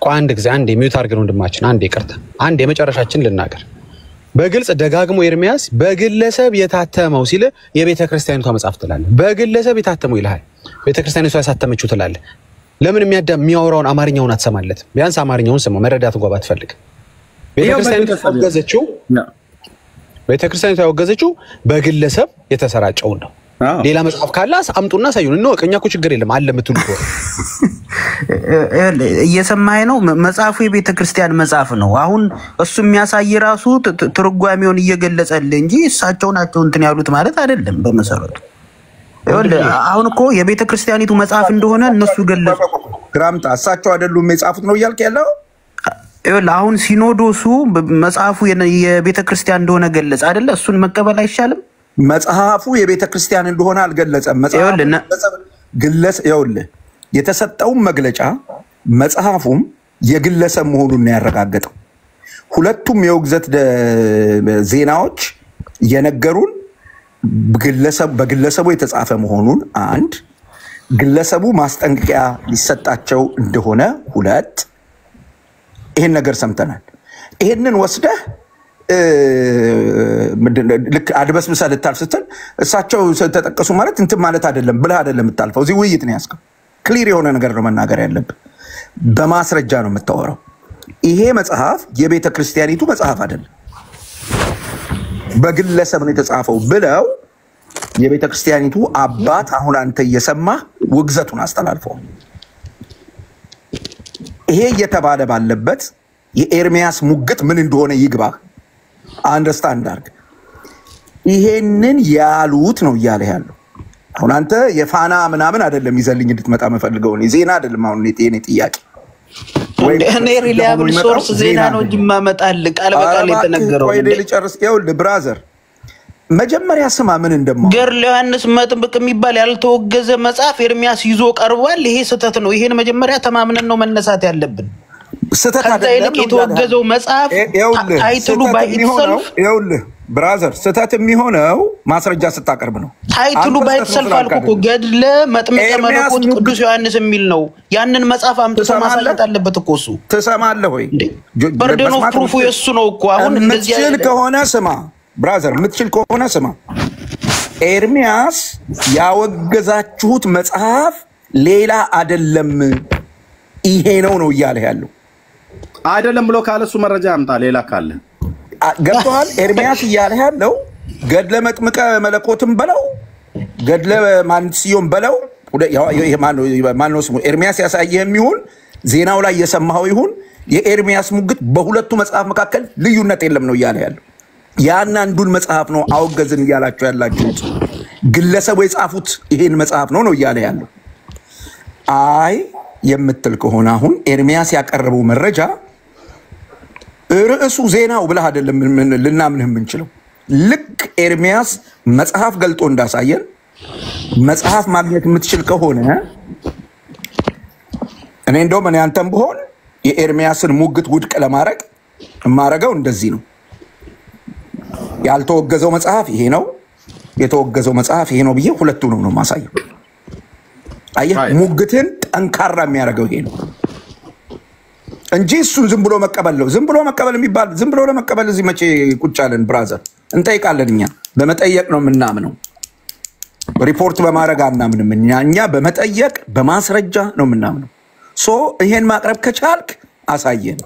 I: ቆይ አንድ ጊዜ አንዴ ሚውት አድርገን ወንድማችን አንዴ ይቅርታ፣ አንዴ የመጨረሻችን ልናገር። በግልጽ ደጋግሞ ኤርሚያስ በግለሰብ የታተመው ሲል የቤተ ክርስቲያኒቷ መጽሐፍ ትላለህ። በግለሰብ የታተመው ይልሃል። ቤተ ክርስቲያኒቷ ያሳተመችው ትላለህ። ለምን የሚያወራውን አማርኛውን አትሰማለት? ቢያንስ አማርኛውን ስማ፣ መረዳት እንኳን ባትፈልግ። ቤተክርስቲያኒቷ ያወገዘችው በግለሰብ የተሰራጨውን ነው። ሌላ መጽሐፍ ካላስ አምጡና ሳዩን እንወቅ። እኛ እኮ ችግር የለም አለ የምትሉ እኮ
A: እየሰማኸኝ ነው። መጽሐፉ የቤተ ክርስቲያን መጽሐፍ ነው። አሁን እሱ የሚያሳይ ራሱ ትርጓሜውን እየገለጸልህ እንጂ እሳቸው ናቸው እንትን ያሉት ማለት አይደለም። በመሰረቱ አሁን እኮ የቤተ ክርስቲያኒቱ መጽሐፍ እንደሆነ እነሱ ገለጹ።
D: ግራምጣ እሳቸው አይደሉም የጻፉት ነው እያልክ ያለው?
A: አሁን ሲኖዶሱ መጽሐፉ የቤተ ክርስቲያን እንደሆነ ገለጸ አይደለ? እሱን መቀበል አይሻልም?
D: መጽሐፉ የቤተ ክርስቲያን እንደሆነ አልገለጸም። ይኸውልህ የተሰጠውን መግለጫ መጽሐፉም የግለሰብ መሆኑን ነው ያረጋገጠው። ሁለቱም የውግዘት ዜናዎች የነገሩን በግለሰቡ የተጻፈ መሆኑን አንድ፣ ግለሰቡ ማስጠንቀቂያ ሊሰጣቸው እንደሆነ ሁለት፣ ይሄን ነገር ሰምተናል። ይሄንን ወስደህ ልክ አድበስብሰህ ልታልፍ ስትል እሳቸው ተጠቀሱ ማለት እንትን ማለት አይደለም ብለህ አይደለም የምታልፈው። እዚህ ውይይት ነው ያዝከው። ክሊር የሆነ ነገር ነው መናገር ያለብህ። በማስረጃ ነው የምታወራው። ይሄ መጽሐፍ የቤተ ክርስቲያኒቱ መጽሐፍ አይደለም፣ በግለሰብ ነው የተጻፈው ብለው የቤተ ክርስቲያኒቱ አባት አሁን አንተ እየሰማህ ውግዘቱን አስተላልፈው። ይሄ እየተባለ ባለበት የኤርሚያስ ሙግት ምን እንደሆነ ይግባህ። አንደርስታንድ አድርግ። ይሄንን ያሉት ነው እያለ ያለው። አሁን አንተ የፋና ምናምን አይደለም ይዘልኝ እንድትመጣ መፈልገው ነው። ዜና አይደለም አሁን የኔ ጥያቄ።
A: እኔ ሪላያብል ሶርስ ዜና ነው እንጂ ማመጣል ቃል በቃል የተነገረው።
D: ወይ ልጨርስ። ይኸውልህ ብራዘር መጀመሪያ ስማ ምን እንደማው
A: ገድለ ዮሐንስ መጥምቅ የሚባል ያልተወገዘ መጽሐፍ ኤርሚያስ ይዞ ቀርቧል። ይሄ ስህተት ነው። ይሄን መጀመሪያ ተማምነን ነው መነሳት ያለብን።
D: ስህተት አይደለም
A: የተወገዘው መጽሐፍ ታይትሉ ባይ ኢትሰልፍ።
D: ይኸውልህ ብራዘር ስህተት የሚሆነው ማስረጃ ስታቀርብ ነው።
A: ታይትሉ ባይ ኢትሰልፍ አልኩ እኮ ገድለ መጥምቀ መለኮት ቅዱስ ዮሐንስ የሚል ነው። ያንን መጽሐፍ አምጥቶ ማሳየት አለበት እኮ እሱ።
D: ትሰማለህ ወይ?
A: በርደን ኦፍ ፕሩፍ የሱ ነው እኮ። አሁን እንደዚህ
D: የምትችል ከሆነ ስማ ብራዘር፣ የምትችል ከሆነ ስማ። ኤርሚያስ ያወገዛችሁት መጽሐፍ ሌላ አይደለም ይሄ ነው እያለ ያለው
F: አይደለም ብሎ ካለ እሱ መረጃ ያምጣ። ሌላ ካለ
D: ገብቶሃል? ኤርሚያስ እያለ ያለው ገድለ መጥምቀ መለኮትም በለው ገድለ ማንስዮም በለው ማነው ስሙ ኤርሚያስ ያሳየህም ይሁን ዜናው ላይ የሰማኸው ይሁን የኤርሚያስ ሙግት በሁለቱ መጽሐፍ መካከል ልዩነት የለም ነው እያለ ያለው። ያን አንዱን መጽሐፍ ነው አወገዝን እያላችሁ ያላችሁት። ግለሰቡ የጻፉት ይሄን መጽሐፍ ነው እያለ ያለው። አይ የምትል ከሆነ አሁን ኤርሚያስ ያቀረበው መረጃ ርዕሱ ዜናው ብለህ አይደለም ልናምንህ የምንችለው። ልክ ኤርሚያስ መጽሐፍ ገልጦ እንዳሳየን መጽሐፍ ማግኘት የምትችል ከሆነ እኔ እንደውም እኔ አንተም ብሆን የኤርሚያስን ሙግት ውድቅ ለማድረግ የማረገው እንደዚህ ነው። ያልተወገዘው መጽሐፍ ይሄ ነው፣ የተወገዘው መጽሐፍ ይሄ ነው ብዬ ሁለቱንም ነው ማሳየው። አየህ ሙግትን ጠንካራ የሚያደርገው ይሄ ነው እንጂ እሱን ዝም ብሎ መቀበል ነው። ዝም ብሎ መቀበል የሚባል ዝም ብሎ ለመቀበል እዚህ መቼ ቁጭ አለን? ብራዘር እንጠይቃለን። እኛ በመጠየቅ ነው የምናምነው፣ ሪፖርት በማድረግ አናምንም። እኛ በመጠየቅ በማስረጃ ነው የምናምነው። ሶ ይሄን ማቅረብ ከቻልክ አሳየን።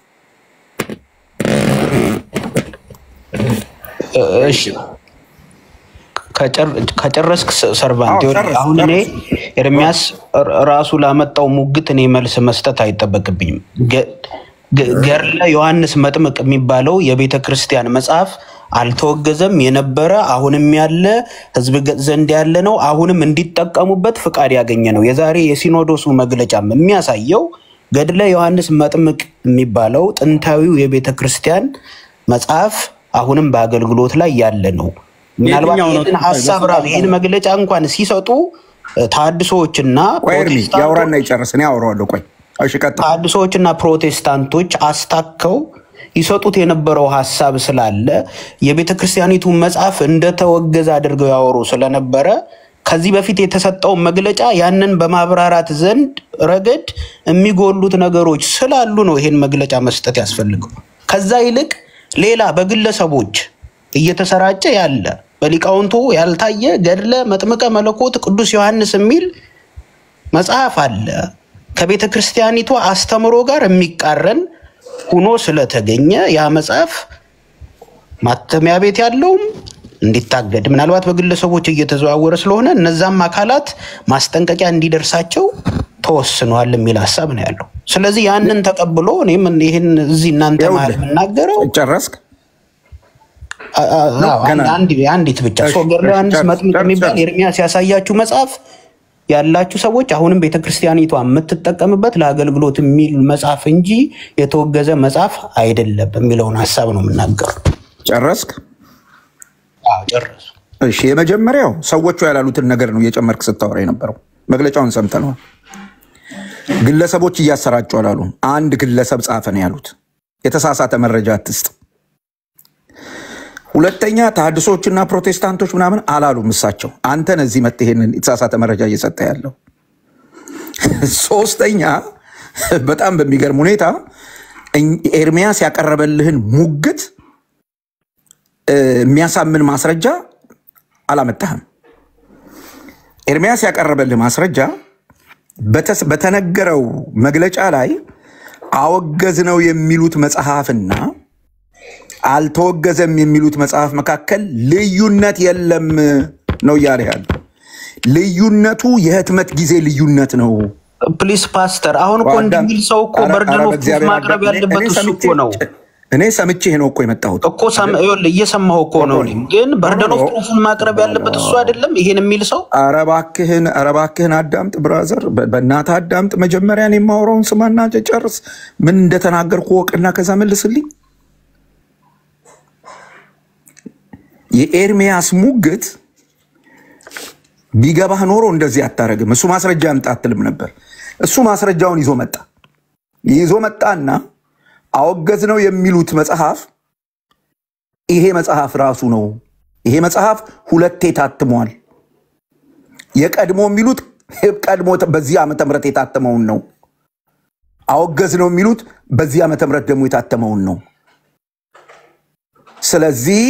A: እሺ ከጨረስክ ሰርቫንት አሁን እኔ ኤርሚያስ ራሱ ላመጣው ሙግት እኔ መልስ መስጠት አይጠበቅብኝም። ገድለ ዮሐንስ መጥምቅ የሚባለው የቤተ ክርስቲያን መጽሐፍ አልተወገዘም የነበረ አሁንም ያለ ህዝብ ዘንድ ያለ ነው። አሁንም እንዲጠቀሙበት ፍቃድ ያገኘ ነው። የዛሬ የሲኖዶሱ መግለጫም የሚያሳየው ገድለ ዮሐንስ መጥምቅ የሚባለው ጥንታዊው የቤተ ክርስቲያን መጽሐፍ አሁንም በአገልግሎት ላይ ያለ ነው። ምናልባት ይሄን ሐሳብ ራሱ ይሄን መግለጫ እንኳን ሲሰጡ ታድሶችና
D: ፕሮቴስታንቶች ያወራና ይጨርስ ነው ያወራው። ቆይ እሺ ቀጥታ
A: ታድሶችና ፕሮቴስታንቶች አስታከው ይሰጡት የነበረው ሐሳብ ስላለ የቤተ ክርስቲያኒቱ መጽሐፍ እንደተወገዘ አድርገው ያወሩ ስለነበረ ከዚህ በፊት የተሰጠው መግለጫ ያንን በማብራራት ዘንድ ረገድ የሚጎሉት ነገሮች ስላሉ ነው ይሄን መግለጫ መስጠት ያስፈልገው። ከዛ ይልቅ ሌላ በግለሰቦች እየተሰራጨ ያለ በሊቃውንቱ ያልታየ ገድለ መጥምቀ መለኮት ቅዱስ ዮሐንስ የሚል መጽሐፍ አለ። ከቤተ ክርስቲያኒቱ አስተምሮ ጋር የሚቃረን ሆኖ ስለተገኘ ያ መጽሐፍ ማተሚያ ቤት ያለውም እንዲታገድ ምናልባት በግለሰቦች እየተዘዋወረ ስለሆነ እነዛም አካላት ማስጠንቀቂያ እንዲደርሳቸው ተወስኗል የሚል ሐሳብ ነው ያለው። ስለዚህ ያንን ተቀብሎ እኔም ይሄን እዚህ እናንተ ማለት እናገረው
D: ጨረስክ?
A: አንዲት ብቻ ገድለ ዮሐንስ መጥምቅ የሚባል ኤርሚያስ ያሳያችሁ መጽሐፍ ያላችሁ ሰዎች አሁንም ቤተክርስቲያኒቷ የምትጠቀምበት ለአገልግሎት የሚል መጽሐፍ እንጂ የተወገዘ መጽሐፍ አይደለም የሚለውን ሐሳብ ነው የምናገረው።
D: ጨረስክ?
A: ጨረስኩ።
D: እሺ የመጀመሪያው ሰዎቹ ያላሉትን ነገር ነው እየጨመርክ ስታወራ የነበረው። መግለጫውን ሰምተናል። ግለሰቦች እያሰራጩ አላሉ። አንድ ግለሰብ ጻፈ ነው ያሉት። የተሳሳተ መረጃ አትስጥ። ሁለተኛ ታድሶችና ፕሮቴስታንቶች ምናምን አላሉም እሳቸው። አንተ ነዚህ መጥተህን የተሳሳተ መረጃ እየሰጠ ያለው። ሶስተኛ በጣም በሚገርም ሁኔታ ኤርሚያስ ያቀረበልህን ሙግት የሚያሳምን ማስረጃ አላመጣህም። ኤርሚያስ ያቀረበልህ ማስረጃ በተነገረው መግለጫ ላይ አወገዝ ነው የሚሉት መጽሐፍና አልተወገዘም የሚሉት መጽሐፍ መካከል ልዩነት የለም ነው ያለ ያለው። ልዩነቱ የህትመት ጊዜ ልዩነት ነው።
A: ፕሊስ ፓስተር አሁን እኮ እንደሚል ሰው እኮ በርደኑ ማቅረብ ያለበት እሱ እኮ ነው።
D: እኔ ሰምቼህ ነው እኮ የመጣሁት
A: እኮ እየሰማሁ እኮ ነው። ግን በርደኑ ፕሩፍን ማቅረብ ያለበት እሱ አይደለም ይሄን የሚል ሰው።
D: ኧረ እባክህን አዳምጥ ብራዘር፣ በእናትህ አዳምጥ። መጀመሪያ እኔ የማወራውን ስማና ጨርስ። ምን እንደተናገርኩ ወቅና ከዛ መልስልኝ። የኤርሚያስ ሙግት ቢገባህ ኖሮ እንደዚህ አታረግም። እሱ ማስረጃ ያምጣ አትልም ነበር። እሱ ማስረጃውን ይዞ መጣና አወገዝ ነው የሚሉት መጽሐፍ ይሄ መጽሐፍ ራሱ ነው። ይሄ መጽሐፍ ሁለቴ ታትሟል። የቀድሞ የሚሉት ቀድሞ በዚህ ዓመተ ምህረት የታተመውን ነው። አወገዝ ነው የሚሉት በዚህ ዓመተ ምህረት ደግሞ የታተመውን ነው። ስለዚህ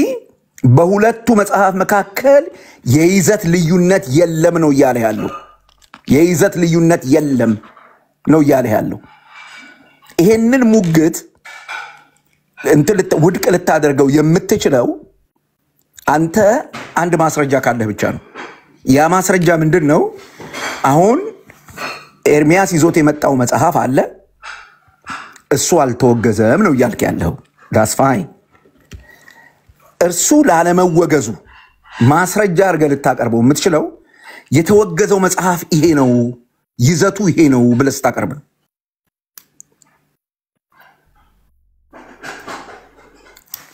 D: በሁለቱ መጽሐፍ መካከል የይዘት ልዩነት የለም ነው ያለ ያለው። የይዘት ልዩነት የለም ነው ያለ ያለው። ይሄንን ሙግት ውድቅ ልታደርገው የምትችለው አንተ አንድ ማስረጃ ካለህ ብቻ ነው። ያ ማስረጃ ምንድን ነው? አሁን ኤርሚያስ ይዞት የመጣው መጽሐፍ አለ፣ እሱ አልተወገዘም ነው እያልክ ያለው። ዳስ ፋይን። እርሱ ላለመወገዙ ማስረጃ አድርገህ ልታቀርበው የምትችለው የተወገዘው መጽሐፍ ይሄ ነው፣ ይዘቱ ይሄ ነው ብለህ ስታቀርብ ነው።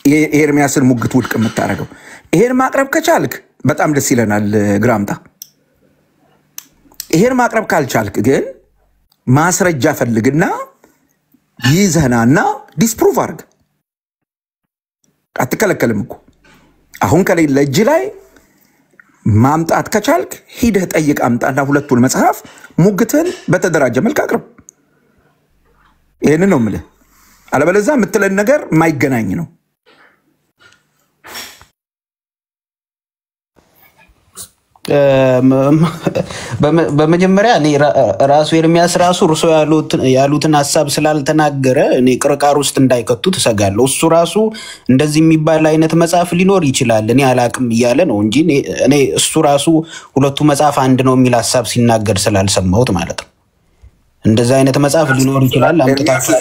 D: የኤርሚያስን ሙግት ውድቅ የምታደርገው ይሄን ማቅረብ ከቻልክ በጣም ደስ ይለናል። ግራምጣ ይሄን ማቅረብ ካልቻልክ ግን ማስረጃ ፈልግና ይዘህናና ዲስፕሩቭ አድርግ። አትከለከልም እኮ። አሁን ከሌለ እጅ ላይ ማምጣት ከቻልክ ሂደህ ጠይቅ፣ አምጣና ሁለቱን መጽሐፍ ሙግትን በተደራጀ መልክ አቅርብ። ይሄንን ነው የምልህ። አለበለዚያ የምትለን ነገር የማይገናኝ ነው።
A: በመጀመሪያ እኔ ራሱ ኤርሚያስ ራሱ እርሶ ያሉትን ሀሳብ ስላልተናገረ እኔ ቅርቃር ውስጥ እንዳይከቱ ትሰጋለሁ። እሱ ራሱ እንደዚህ የሚባል አይነት መጽሐፍ ሊኖር ይችላል እኔ አላቅም እያለ ነው እንጂ እኔ እሱ ራሱ ሁለቱ መጽሐፍ አንድ ነው የሚል ሀሳብ ሲናገር ስላልሰማሁት ማለት ነው። እንደዚህ አይነት መጽሐፍ ሊኖር ይችላል። አምጥታችሁ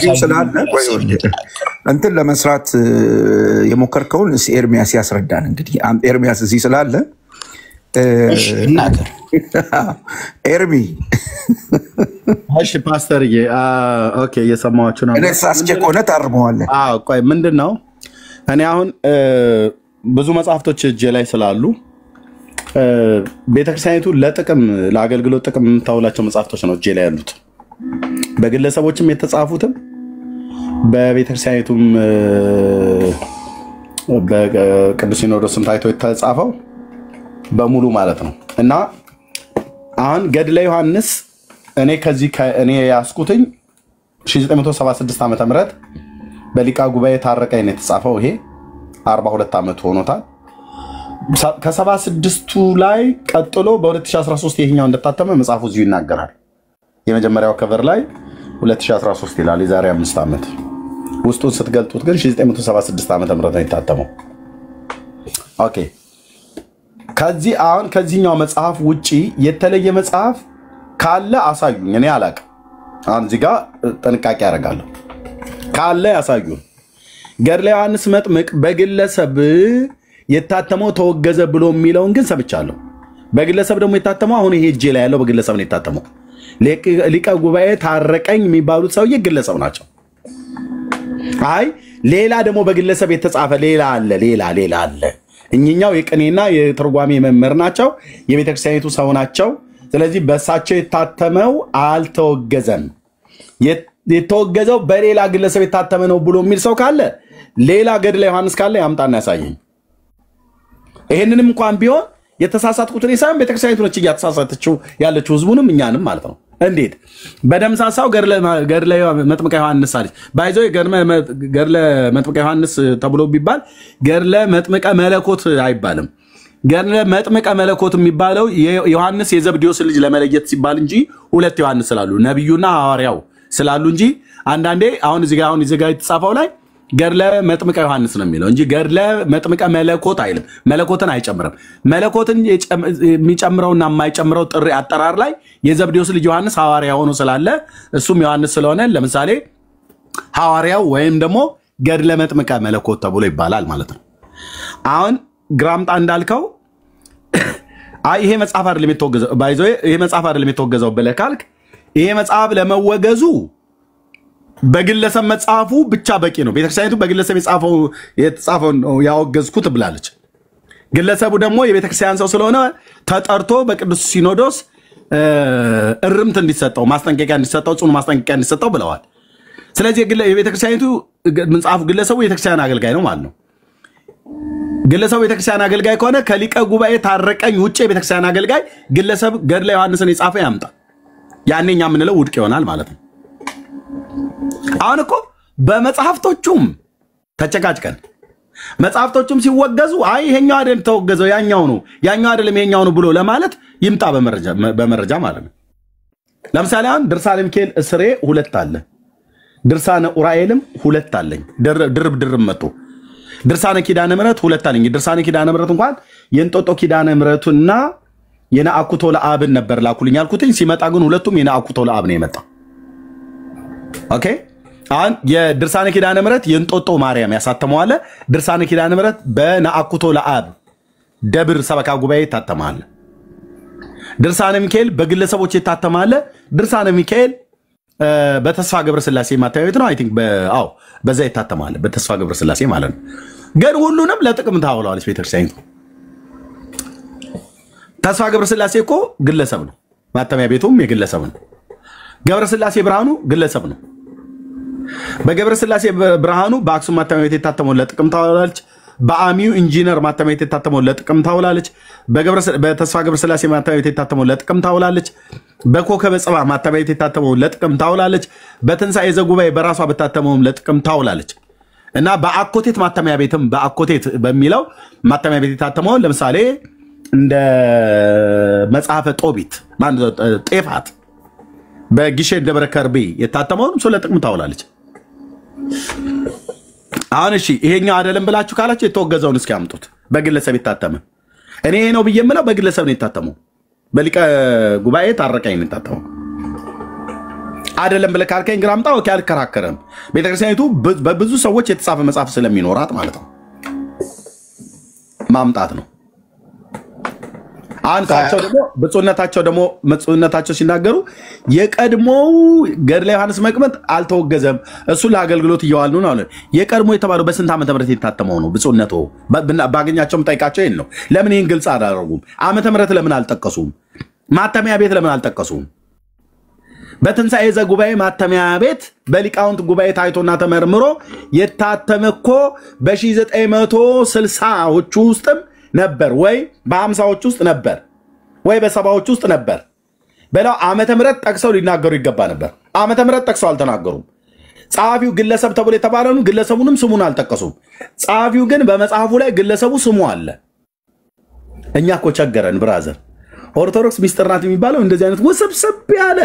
D: እንትን ለመስራት የሞከርከውን ኤርሚያስ ያስረዳን። እንግዲህ ኤርሚያስ እዚህ ስላለ
A: እናገር።
D: ኤርሚ
F: እሺ ፓስተርዬ፣ ኦኬ እየሰማችሁ ነው።
D: እኔ ሳስቸክ ሆነ ታርመዋለህ።
F: ቆይ ምንድን ነው እኔ አሁን ብዙ መጽሐፍቶች እጄ ላይ ስላሉ ቤተክርስቲያኒቱ ለጥቅም ለአገልግሎት ጥቅም የምታውላቸው መጽሐፍቶች ነው እጄ ላይ ያሉት። በግለሰቦችም የተጻፉትም በቤተክርስቲያኒቱም በቅዱስ ሲኖዶስም ታይቶ የተጻፈው በሙሉ ማለት ነው። እና አሁን ገድለ ዮሐንስ እኔ ከዚህ እኔ ያስኩትኝ 1976 ዓመተ ምህረት በሊቃ ጉባኤ ታረቀኝ ነው የተጻፈው። ይሄ 42 ዓመት ሆኖታል። ከ76ቱ ላይ ቀጥሎ በ2013 ይሄኛው እንደታተመ መጽሐፉ እዚሁ ይናገራል። የመጀመሪያው ከቨር ላይ 2013 ይላል፣ የዛሬ 5 ዓመት። ውስጡን ስትገልጡት ግን 1976 ዓመተ ምህረት ነው የታተመው። ኦኬ ከዚህ አሁን ከዚህኛው መጽሐፍ ውጪ የተለየ መጽሐፍ ካለ አሳዩኝ። እኔ አላቅም። አሁን እዚህ ጋር ጥንቃቄ ያደርጋለሁ። ካለ ያሳዩን። ገድለ ዮሐንስ መጥምቅ በግለሰብ የታተመው ተወገዘ ብሎ የሚለውን ግን ሰብቻለሁ። በግለሰብ ደግሞ የታተመው አሁን ይሄ እጄ ላይ ያለው በግለሰብ ነው የታተመው። ሊቀ ጉባኤ ታረቀኝ የሚባሉት ሰውዬ ግለሰብ ናቸው። አይ ሌላ ደግሞ በግለሰብ የተጻፈ ሌላ አለ። እኛው የቅኔና የትርጓሜ መምህር ናቸው፣ የቤተክርስቲያኒቱ ሰው ናቸው። ስለዚህ በእሳቸው የታተመው አልተወገዘም። የተወገዘው በሌላ ግለሰብ የታተመ ነው ብሎ የሚል ሰው ካለ ሌላ ገድለ ዮሐንስ ካለ ያምጣና ያሳየኝ። ይሄንንም እንኳን ቢሆን የተሳሳትኩት እኔ ሳይሆን ቤተክርስቲያኒቱ ነች እያተሳሳተችው ያለችው ህዝቡንም እኛንም ማለት ነው። እንዴት በደምሳሳው ገድለ መጥምቀ ዮሐንስ አለች ባይዞ ገድለ መጥምቀ ዮሐንስ ተብሎ ቢባል ገድለ መጥምቀ መለኮት አይባልም። ገድለ መጥምቀ መለኮት የሚባለው ዮሐንስ የዘብዴዎስ ልጅ ለመለየት ሲባል እንጂ ሁለት ዮሐንስ ስላሉ ነብዩና ሐዋርያው ስላሉ እንጂ አንዳንዴ አሁን እዚህ ጋር የተጻፈው ላይ ገድለ መጥምቀ ዮሐንስ ነው የሚለው እንጂ ገድለ መጥምቀ መለኮት አይልም። መለኮትን አይጨምርም። መለኮትን የሚጨምረውና የማይጨምረው ጥሪ አጠራር ላይ የዘብዴዎስ ልጅ ዮሐንስ ሐዋርያ ሆኖ ስላለ እሱም ዮሐንስ ስለሆነ ለምሳሌ ሐዋርያው ወይም ደግሞ ገድለ መጥምቀ መለኮት ተብሎ ይባላል ማለት ነው። አሁን ግራምጣ እንዳልከው አይ ይሄ መጽሐፍ አይደለም የተወገዘው ባይዞ ይሄ መጽሐፍ አይደለም የተወገዘው ብለህ ካልክ ይሄ መጽሐፍ ለመወገዙ በግለሰብ መጽሐፉ ብቻ በቂ ነው። ቤተክርስቲያኒቱ በግለሰብ የተጻፈው ነው ያወገዝኩት ብላለች። ግለሰቡ ደግሞ የቤተክርስቲያን ሰው ስለሆነ ተጠርቶ በቅዱስ ሲኖዶስ እርምት እንዲሰጠው ማስጠንቀቂያ እንዲሰጠው ጽኑ ማስጠንቀቂያ እንዲሰጠው ብለዋል። ስለዚህ የቤተክርስቲያኒቱ መጽሐፉ ግለሰቡ የቤተክርስቲያን አገልጋይ ነው ማለት ነው። ግለሰቡ የቤተክርስቲያን አገልጋይ ከሆነ ከሊቀ ጉባኤ ታረቀኝ ውጪ የቤተክርስቲያን አገልጋይ ግለሰብ ገድለ ዮሐንስን የጻፈ ያምጣ። ያኔ እኛ የምንለው ውድቅ ይሆናል ማለት ነው። አሁን እኮ በመጽሐፍቶቹም ተጨቃጭቀን መጽሐፍቶቹም ሲወገዙ አይ ይሄኛው አይደለም ተወገዘው ያኛው አይደለም ይሄኛው ነው ብሎ ለማለት ይምጣ በመረጃ ማለት ነው። ለምሳሌ አሁን ድርሳነ ሚካኤል እስሬ 2 አለ።
J: ድርሳነ ኡራኤልም 2 አለኝ ድርብ መጡ ድርሳነ ኪዳነ ምሕረት 2 አለኝ ድርሳነ ኪዳነ ምሕረት እንኳን የእንጦጦ ኪዳነ ምሕረቱና የነአኩቶ ለአብን ነበር ላኩልኝ ያልኩትኝ ሲመጣ ግን ሁለቱም የነአኩቶ ለአብ ነው የመጣው ኦኬ አሁን የድርሳነ ኪዳነ ምሕረት የእንጦጦ ማርያም ያሳተመው አለ ድርሳነ ኪዳነ ምሕረት በነአኩቶ ለአብ ደብር ሰበካ ጉባኤ ታተማለ ድርሳነ ሚካኤል በግለሰቦች የታተማለ ድርሳነ ሚካኤል በተስፋ ገብረ ስላሴ ማተሚያ ቤት ነው አይ ቲንክ በዛ የታተማለ በተስፋ ገብረ ስላሴ ማለት ነው ግን ሁሉንም ለጥቅም ታውለዋለች ቤተክርስቲያኒቱ ተስፋ ገብረ ስላሴ እኮ ግለሰብ ነው ማተሚያ ቤቱም የግለሰብ ነው ገብረ ስላሴ ብርሃኑ ግለሰብ ነው በገብረ ስላሴ ብርሃኑ በአክሱም ማተሚያ ቤት የታተመው ለጥቅም ታውላለች በአሚው ኢንጂነር ማተሚያ ቤት የታተመው ለጥቅም ታውላለች በተስፋ ገብረ ስላሴ ማተሚያ ቤት የታተመው ለጥቅም ታውላለች በኮከበ ጽባ ማተሚያ ቤት የታተመው ለጥቅም ታውላለች በትንሳኤ ዘጉባኤ በራሷ በታተመውም ለጥቅም ታውላለች እና በአኮቴት ማተሚያ ቤትም በአኮቴት በሚለው ማተሚያ ቤት የታተመው ለምሳሌ እንደ መጽሐፈ ጦቢት ጤፋት በጊሼን ደብረ ከርቤ የታተመውን እሱ ለጥቅም ታውላለች አሁን እሺ ይሄኛው አይደለም ብላችሁ ካላችሁ የተወገዘውን እስኪ አምጡት በግለሰብ የታተመ እኔ ይሄ ነው ብዬ የምለው በግለሰብ ነው የታተመው በሊቀ ጉባኤ ታረቀኝ ነው የታተመው አይደለም ብለህ ካልከኝ ግን አምጣው ኦኬ አልከራከረም ቤተክርስቲያኒቱ በብዙ ሰዎች የተጻፈ መጽሐፍ ስለሚኖራት ማለት ነው ማምጣት ነው አንሳቸው ደግሞ ብፁዕነታቸው ሲናገሩ የቀድሞው ገድለ ዮሐንስ መቅመጥ አልተወገዘም እሱ ለአገልግሎት እየዋል ነው አለ የቀድሞ የተባለው በስንት ዓመተ ምህረት የታተመው ነው ብፁዕነቱ ባገኛቸውም ጠይቃቸው ይሄን ነው ለምን ይሄን ግልጽ አላደረጉም ዓመተ ምህረት ለምን አልጠቀሱም ማተሚያ ቤት ለምን አልጠቀሱም በትንሳኤ ዘጉባኤ ማተሚያ ቤት በሊቃውንት ጉባኤ ታይቶና ተመርምሮ የታተመኮ በ1960ዎቹ ውስጥም ነበር ወይ በ50ዎቹ ውስጥ ነበር ወይ በ70ዎቹ ውስጥ ነበር በላው ዓመተ ምህረት ጠቅሰው ሊናገሩ ይገባ ነበር ዓመተ ምህረት ጠቅሰው አልተናገሩም ጸሐፊው ግለሰብ ተብሎ የተባለውን ግለሰቡንም ስሙን አልጠቀሱም ጸሐፊው ግን በመጽሐፉ ላይ ግለሰቡ ስሙ አለ እኛ እኮ ቸገረን ብራዘር ኦርቶዶክስ ሚስጥር ናት የሚባለው እንደዚህ አይነት ውስብስብ ያለ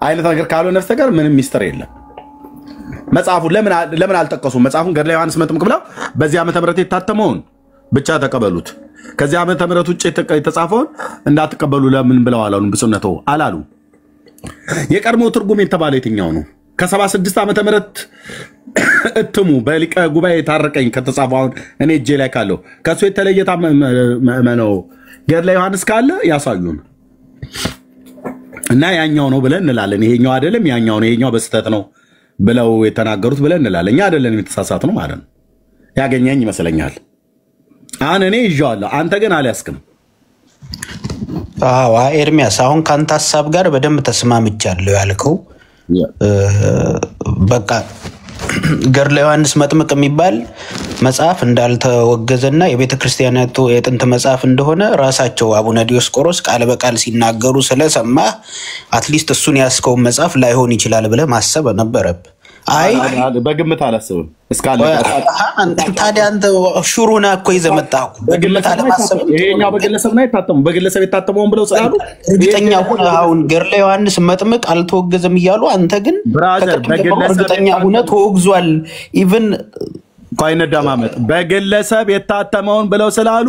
J: አይነት ነገር ካልሆነ በስተቀር ምንም ሚስጥር የለም መጽሐፉ ለምን አልጠቀሱም መጽሐፉን ገድለ ዮሐንስ መጥምቅ ብለው በዚህ ዓመተ ምህረት የታተመውን ብቻ ተቀበሉት ከዚህ ዓመተ ምህረት ውጭ የተጻፈውን እንዳትቀበሉ ለምን ብለው አላሉም ብፁዕነቱ አላሉ የቀድሞ ትርጉም የተባለው የትኛው ነው ከ76 ዓመተ ምህረት እትሙ በሊቀ ጉባኤ ታረቀኝ ከተጻፈው እኔ እጄ ላይ ካለው ከሱ የተለየ ነው ገድለ ዮሐንስ ካለ ያሳዩን እና ያኛው ነው ብለን እንላለን ይሄኛው አይደለም ያኛው ነው ይሄኛው በስተት ነው ብለው የተናገሩት ብለን እንላለን እኛ አይደለም የተሳሳት ነው ማለት ነው ያገኘኝ ይመስለኛል እኔ ይዣለሁ አንተ ግን አልያዝክም
A: ኤርሚያስ አሁን ካንተ ሐሳብ ጋር በደንብ ተስማምቻለሁ ያልከው በቃ ገድለ ዮሐንስ መጥምቅ የሚባል መጽሐፍ እንዳልተወገዘና የቤተክርስቲያናቱ የጥንት መጽሐፍ እንደሆነ ራሳቸው አቡነ ዲዮስቆሮስ ቃል በቃል ሲናገሩ ስለሰማ አትሊስት እሱን ያስከው መጽሐፍ ላይሆን ይችላል ብለህ ማሰብ ነበረብህ አይ
J: በግምት አላስብም እስካለ
A: ታዲያ አንተ ሹሩና እኮ ይዘመጣው በግምት አለማሰብ
J: ይሄኛው በግለሰብ ነው የታተመው በግለሰብ የታተመውን ብለው ስላሉ
A: እርግጠኛ ሆነ አሁን ገድለ ዮሐንስ መጥምቅ አልተወገዘም ይያሉ አንተ ግን እርግጠኛ ሆነ ተወግዟል ኢቭን
J: ፋይነዳማመጥ በግለሰብ የታተመውን ብለው ስላሉ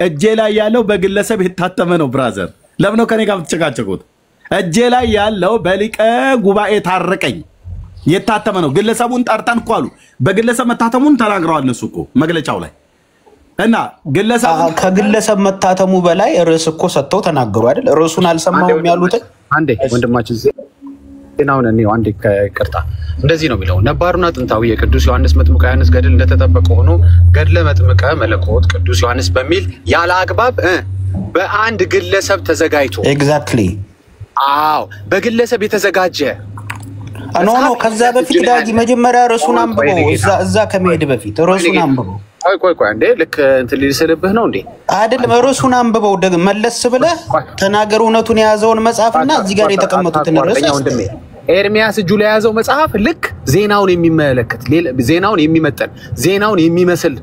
J: እጄ ላይ ያለው በግለሰብ የታተመ ነው ብራዘር ለምን ነው ከኔ ጋር ተጨቃጨቁት እጄ ላይ ያለው በሊቀ ጉባኤ ታረቀኝ የታተመ ነው ግለሰቡን ጠርተን እኮ አሉ በግለሰብ መታተሙን ተናግረዋል እነሱ እኮ መግለጫው ላይ እና
A: ከግለሰብ መታተሙ በላይ ርዕስ እኮ ሰጥተው ተናገሩ አይደል ርዕሱን አልሰማውም ያሉት
I: አንዴ ወንድማችን ዜናውን ነው አንዴ ከቅርታ እንደዚህ ነው የሚለው ነባሩና ጥንታዊ የቅዱስ ዮሐንስ መጥምቀ ዮሐንስ ገድል እንደተጠበቀ ሆኖ ገድለ መጥምቀ መለኮት ቅዱስ ዮሐንስ በሚል ያለ አግባብ በአንድ ግለሰብ ተዘጋጅቶ
A: ኤግዛክትሊ
I: በግለሰብ የተዘጋጀ
A: ኖ ከዛ በፊት ዳጊ መጀመሪያ ርዕሱን አንብበው እዛ ከመሄድ በፊት ርዕሱን አንብበው
I: ቆይ አንዴ ልክ እንትን ሊልስልብህ ነው እንዴ
A: አይደለም ርዕሱን አንብበው መለስ ብለህ ተናገር እውነቱን የያዘውን መጽሐፍና እዚህ ጋር የተቀመጡትን ርዕስ
I: ወንድሜ ኤርሚያስ እጁ ላይ ያዘው መጽሐፍ ልክ ዜናውን የሚመለከት ዜናውን የሚመጠን ዜናውን የሚመስል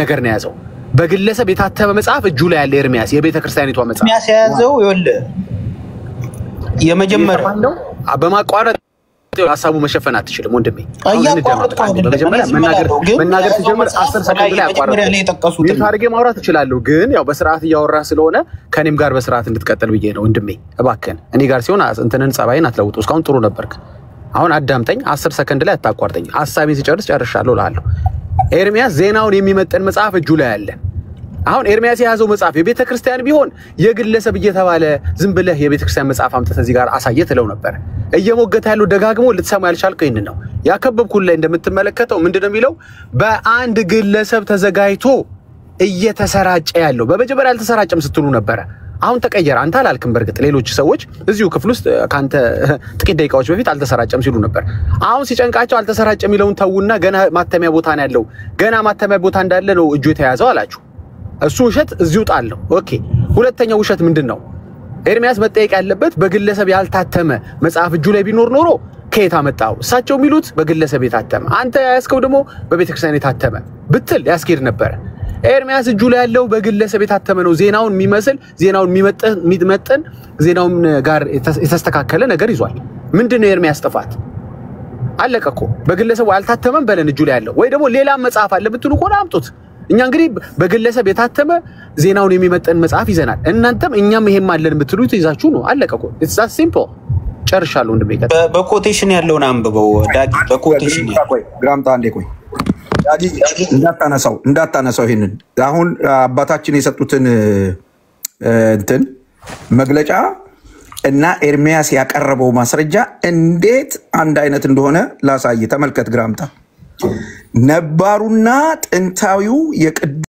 I: ነገር ነው ያዘው በግለሰብ የታተመ መጽሐፍ እጁ ላይ ያለ ኤርሚያስ የቤተክርስቲያኒቷ መጽሐፍ
A: ኤርሚያስ ያዘው ይወል የመጀመሪያው
I: በማቋረጥ ሀሳቡ መሸፈን አትችልም ወንድሜ። በመጀመሪያ መናገር ሲጀምር 10 ሰከንድ ላይ አቋርጥ ታርጌ ማውራት እችላለሁ፣ ግን ያው በስርዓት እያወራ ስለሆነ ከኔም ጋር በስርዓት እንድትቀጥል ብዬ ነው ወንድሜ። እባክህን እኔ ጋር ሲሆን እንትንን ጸባይን አትለውጡ። እስካሁን ጥሩ ነበርክ። አሁን አዳምጠኝ፣ 10 ሰከንድ ላይ አታቋርጠኝ። ሐሳቤን ሲጨርስ ጨርሻለሁ እላለሁ። ኤርሚያስ ዜናውን የሚመጥን መጽሐፍ እጁ ላይ አለ። አሁን ኤርሚያስ የያዘው መጽሐፍ የቤተ ክርስቲያን ቢሆን የግለሰብ እየተባለ ዝም ብለህ የቤተ ክርስቲያን መጽሐፍ አምጥተህ እዚህ ጋር አሳየህ ትለው ነበር። እየሞገተ ያለው ደጋግሞ ልትሰማ ያልቻልከው ይሄን ነው። ያከበብኩት ላይ እንደምትመለከተው ምንድነው የሚለው? በአንድ ግለሰብ ተዘጋጅቶ እየተሰራጨ ያለው። በመጀመሪያ አልተሰራጨም ስትሉ ነበር። አሁን ተቀየረ። አንተ አላልክም። በርግጥ ሌሎች ሰዎች እዚሁ ክፍል ውስጥ ካንተ ጥቂት ደቂቃዎች በፊት አልተሰራጨም ሲሉ ነበር። አሁን ሲጨንቃቸው አልተሰራጨም የሚለውን ተውና ገና ማተሚያ ቦታ ነው ያለው። ገና ማተሚያ ቦታ እንዳለ ነው እጁ የተያዘው አላችሁ። እሱ ውሸት እዚሁ ጣለው። ኦኬ፣ ሁለተኛው ውሸት ምንድነው? ኤርሚያስ መጠየቅ ያለበት በግለሰብ ያልታተመ መጽሐፍ እጁ ላይ ቢኖር ኖሮ ከየት አመጣው? እሳቸው የሚሉት በግለሰብ የታተመ፣ አንተ ያስከው ደግሞ በቤተክርስቲያን የታተመ ብትል ያስኬድ ነበር። ኤርሚያስ እጁ ላይ ያለው በግለሰብ የታተመ ነው። ዜናውን የሚመስል ዜናውን የሚመጥን ዜናውን ጋር የተስተካከለ ነገር ይዟል። ምንድነው ኤርሚያስ ጥፋት? አለቀ እኮ። በግለሰብ ያልታተመም በለን እጁ ላይ ያለው ወይ ደግሞ ሌላ መጽሐፍ አለ ብትሉ እኮ አምጡት። እኛ እንግዲህ በግለሰብ የታተመ ዜናውን የሚመጥን መጽሐፍ ይዘናል። እናንተም እኛም ይሄም አለን ብትሉት ይዛችሁ ነው። አለቀ እኮ። ኢትስ ዛት ሲምፕል። ጨርሻለሁ። እንደሚቀጥ
A: በኮቴሽን ያለውን አንብበው ዳጊ። በኮቴሽን
D: ግራምጣ አንዴ ቆይ ዳጊ፣ እንዳታነሳው ይሄንን አሁን አባታችን የሰጡትን እንትን መግለጫ እና ኤርሚያስ ያቀረበው ማስረጃ እንዴት አንድ አይነት እንደሆነ ላሳይ። ተመልከት ግራምጣ። ነባሩና ጥንታዊው